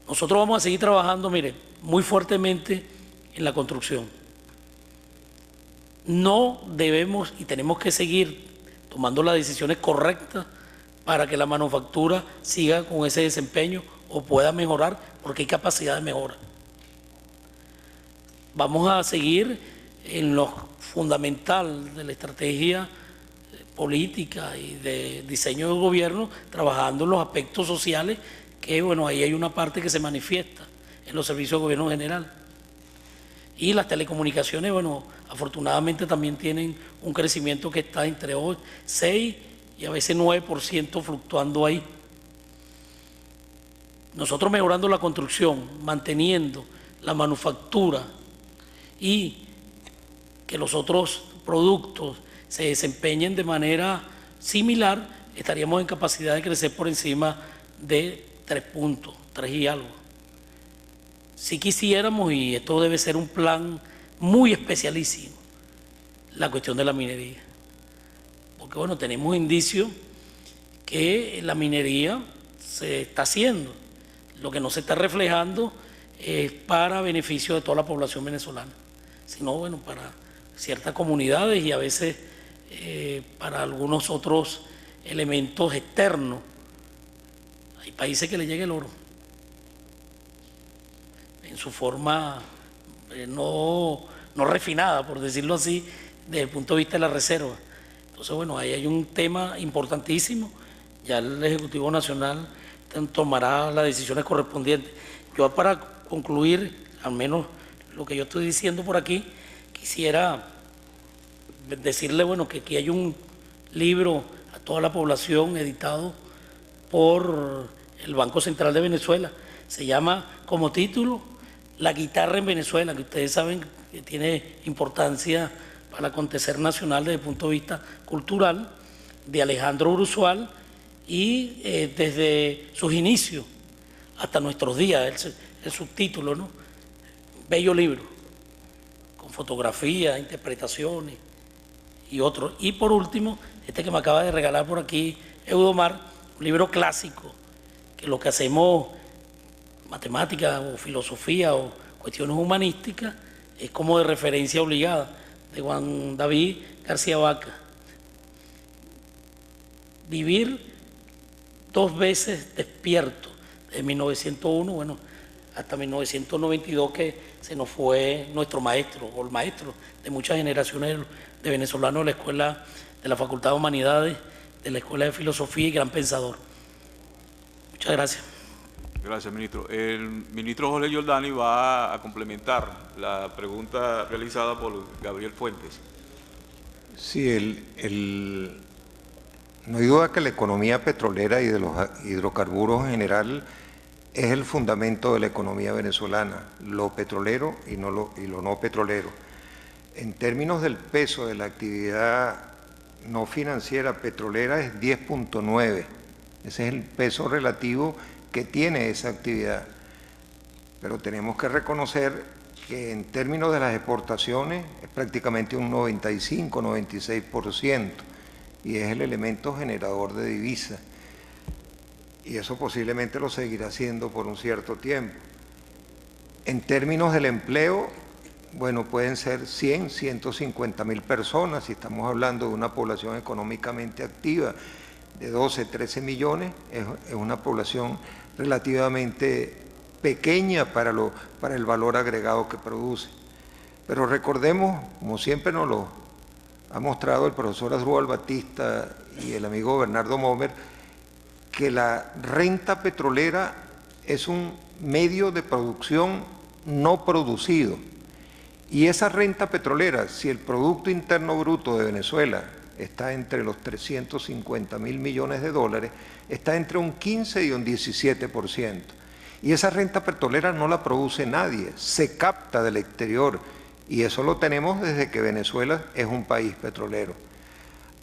Nosotros vamos a seguir trabajando, mire, muy fuertemente en la construcción. No debemos y tenemos que seguir tomando las decisiones correctas para que la manufactura siga con ese desempeño o pueda mejorar, porque hay capacidad de mejora. Vamos a seguir en lo fundamental de la estrategia política y de diseño del gobierno, trabajando en los aspectos sociales, que bueno, ahí hay una parte que se manifiesta en los servicios de gobierno general. Y las telecomunicaciones, bueno, afortunadamente también tienen un crecimiento que está entre 6 y a veces 9% fluctuando ahí. Nosotros mejorando la construcción, manteniendo la manufactura y que los otros productos se desempeñen de manera similar, estaríamos en capacidad de crecer por encima de 3 puntos, 3 y algo. Si quisiéramos, y esto debe ser un plan muy especialísimo, la cuestión de la minería. Porque bueno, tenemos indicios que la minería se está haciendo. Lo que no se está reflejando es para beneficio de toda la población venezolana, sino bueno, para ciertas comunidades y a veces para algunos otros elementos externos. Hay países que le llega el oro en su forma no refinada, por decirlo así, desde el punto de vista de la reserva. Entonces, bueno, ahí hay un tema importantísimo. Ya el Ejecutivo Nacional tomará las decisiones correspondientes. Yo, para concluir, al menos lo que yo estoy diciendo por aquí, quisiera decirle, bueno, que aquí hay un libro a toda la población editado por el Banco Central de Venezuela. Se llama como título La guitarra en Venezuela, que ustedes saben que tiene importancia para el acontecer nacional desde el punto de vista cultural, de Alejandro Bruzual, y desde sus inicios hasta nuestros días, el subtítulo, ¿no? Bello libro, con fotografías, interpretaciones y otros. Y por último, este que me acaba de regalar por aquí Eudomar, un libro clásico, que lo que hacemos, matemática o filosofía o cuestiones humanísticas, es como de referencia obligada, de Juan David García Vaca. Vivir 2 veces despierto, de 1901, bueno, hasta 1992, que se nos fue nuestro maestro, o el maestro de muchas generaciones de venezolanos de la Escuela de la Facultad de Humanidades, de la Escuela de Filosofía y gran pensador. Muchas gracias. Gracias, ministro. El ministro Jorge Giordani va a complementar la pregunta realizada por Gabriel Fuentes. Sí, no hay duda que la economía petrolera y de los hidrocarburos en general es el fundamento de la economía venezolana, lo petrolero y lo no petrolero. En términos del peso de la actividad no financiera petrolera es 10.9 Ese es el peso relativo que tiene esa actividad. Pero tenemos que reconocer que en términos de las exportaciones es prácticamente un 95, 96%, y es el elemento generador de divisas. Y eso posiblemente lo seguirá haciendo por un cierto tiempo. En términos del empleo, bueno, pueden ser 100, 150 mil personas, si estamos hablando de una población económicamente activa de 12, 13 millones, es una población relativamente pequeña para el valor agregado que produce. Pero recordemos, como siempre nos lo ha mostrado el profesor Asdrúbal Batista y el amigo Bernardo Momer, que la renta petrolera es un medio de producción no producido. Y esa renta petrolera, si el Producto Interno Bruto de Venezuela está entre los 350.000 millones de dólares, está entre un 15 y un 17%. Y esa renta petrolera no la produce nadie, se capta del exterior, y eso lo tenemos desde que Venezuela es un país petrolero.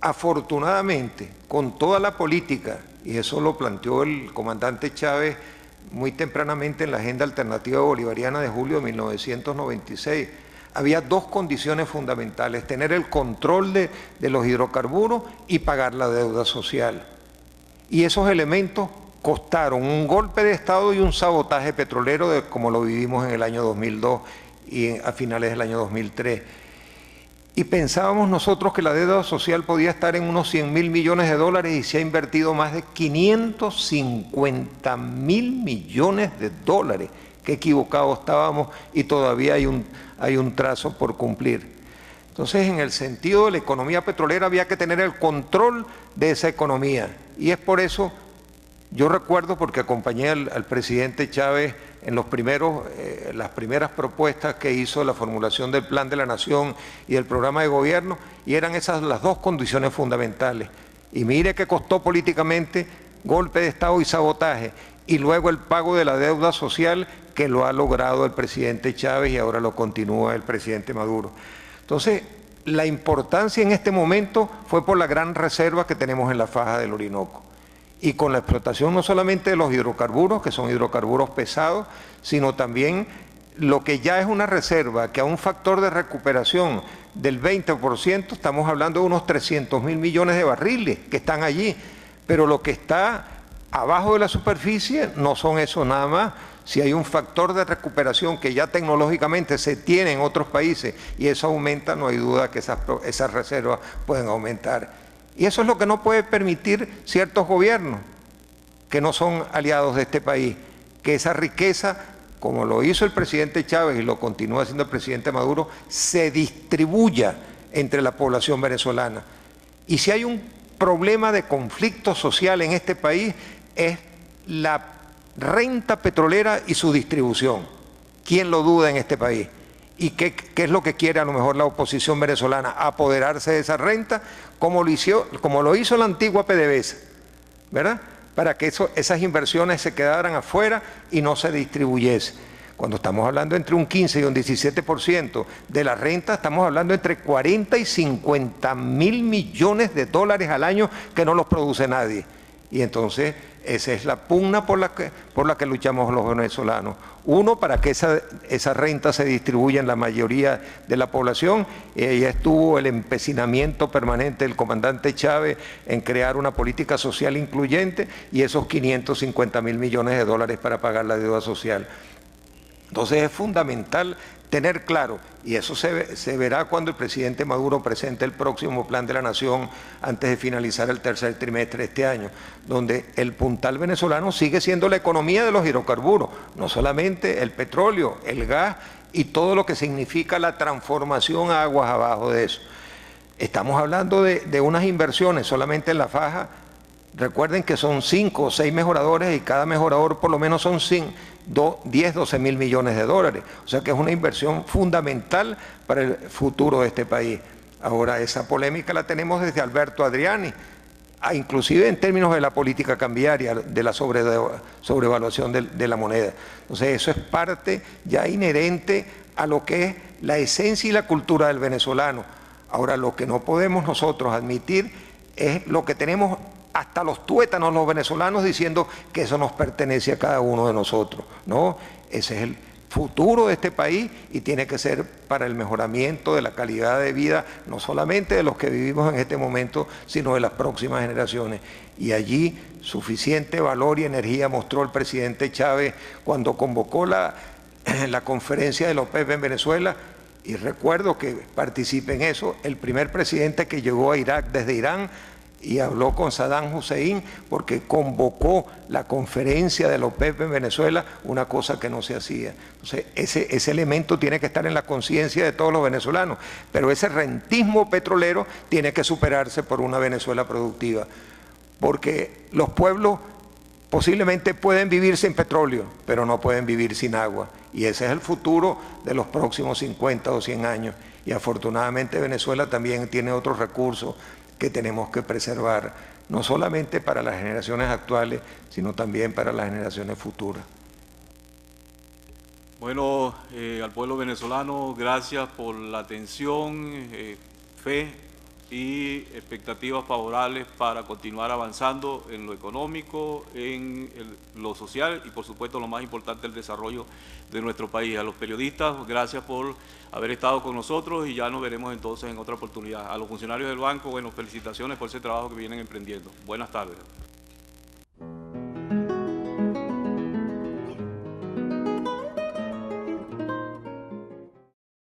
Afortunadamente, con toda la política, y eso lo planteó el comandante Chávez muy tempranamente en la Agenda Alternativa Bolivariana de julio de 1996, había dos condiciones fundamentales: tener el control de los hidrocarburos y pagar la deuda social. Y esos elementos costaron un golpe de Estado y un sabotaje petrolero como lo vivimos en el año 2002 y a finales del año 2003. Y pensábamos nosotros que la deuda social podía estar en unos 100.000 millones de dólares y se ha invertido más de 550.000 millones de dólares. Qué equivocados estábamos, y todavía hay un trazo por cumplir. Entonces, en el sentido de la economía petrolera había que tener el control de esa economía, y es por eso, yo recuerdo, porque acompañé al presidente Chávez en las primeras propuestas que hizo la formulación del Plan de la Nación y del programa de gobierno, y eran esas las dos condiciones fundamentales. Y mire que costó políticamente golpe de Estado y sabotaje, y luego el pago de la deuda social, que lo ha logrado el presidente Chávez y ahora lo continúa el presidente Maduro. Entonces, la importancia en este momento fue por la gran reserva que tenemos en la faja del Orinoco, y con la explotación no solamente de los hidrocarburos, que son hidrocarburos pesados, sino también lo que ya es una reserva, que a un factor de recuperación del 20%, estamos hablando de unos 300.000 millones de barriles que están allí, pero lo que está abajo de la superficie no son eso nada más. Si hay un factor de recuperación que ya tecnológicamente se tiene en otros países y eso aumenta, no hay duda que esas reservas pueden aumentar. Y eso es lo que no puede permitir ciertos gobiernos que no son aliados de este país, que esa riqueza, como lo hizo el presidente Chávez y lo continúa haciendo el presidente Maduro, se distribuya entre la población venezolana. Y si hay un problema de conflicto social en este país, es la renta petrolera y su distribución. ¿Quién lo duda en este país? ¿Y qué es lo que quiere a lo mejor la oposición venezolana? Apoderarse de esa renta, como lo hizo la antigua PDVSA, ¿verdad? Para que esas inversiones se quedaran afuera y no se distribuyese. Cuando estamos hablando entre un 15 y un 17% de la renta, estamos hablando entre 40 y 50.000 millones de dólares al año que no los produce nadie. Y entonces esa es la pugna por la que luchamos los venezolanos. Uno, para que esa renta se distribuya en la mayoría de la población. Ya estuvo el empecinamiento permanente del comandante Chávez en crear una política social incluyente y esos 550.000 millones de dólares para pagar la deuda social. Entonces es fundamental tener claro, y eso se verá cuando el presidente Maduro presente el próximo Plan de la Nación antes de finalizar el tercer trimestre de este año, donde el puntal venezolano sigue siendo la economía de los hidrocarburos, no solamente el petróleo, el gas y todo lo que significa la transformación a aguas abajo de eso. Estamos hablando de unas inversiones solamente en la faja. Recuerden que son 5 o 6 mejoradores y cada mejorador por lo menos son 10, 12 mil millones de dólares. O sea que es una inversión fundamental para el futuro de este país. Ahora, esa polémica la tenemos desde Alberto Adriani, inclusive en términos de la política cambiaria, de la sobrevaluación de la moneda. Entonces eso es parte ya inherente a lo que es la esencia y la cultura del venezolano. Ahora, lo que no podemos nosotros admitir es lo que tenemos hasta los tuétanos los venezolanos diciendo que eso nos pertenece a cada uno de nosotros, ¿no? Ese es el futuro de este país y tiene que ser para el mejoramiento de la calidad de vida, no solamente de los que vivimos en este momento, sino de las próximas generaciones. Y allí suficiente valor y energía mostró el presidente Chávez cuando convocó la conferencia de la OPEP en Venezuela, y recuerdo que participé en eso, el primer presidente que llegó a Irak desde Irán y habló con Saddam Hussein porque convocó la conferencia de la OPEP en Venezuela, una cosa que no se hacía. Entonces, ese elemento tiene que estar en la conciencia de todos los venezolanos, pero ese rentismo petrolero tiene que superarse por una Venezuela productiva, porque los pueblos posiblemente pueden vivir sin petróleo, pero no pueden vivir sin agua, y ese es el futuro de los próximos 50 o 100 años, y afortunadamente Venezuela también tiene otros recursos que tenemos que preservar, no solamente para las generaciones actuales, sino también para las generaciones futuras. Bueno, al pueblo venezolano, gracias por la atención, fe y expectativas favorables para continuar avanzando en lo económico, en lo social y por supuesto lo más importante, el desarrollo de nuestro país. A los periodistas, gracias por haber estado con nosotros y ya nos veremos entonces en otra oportunidad. A los funcionarios del banco, bueno, felicitaciones por ese trabajo que vienen emprendiendo. Buenas tardes.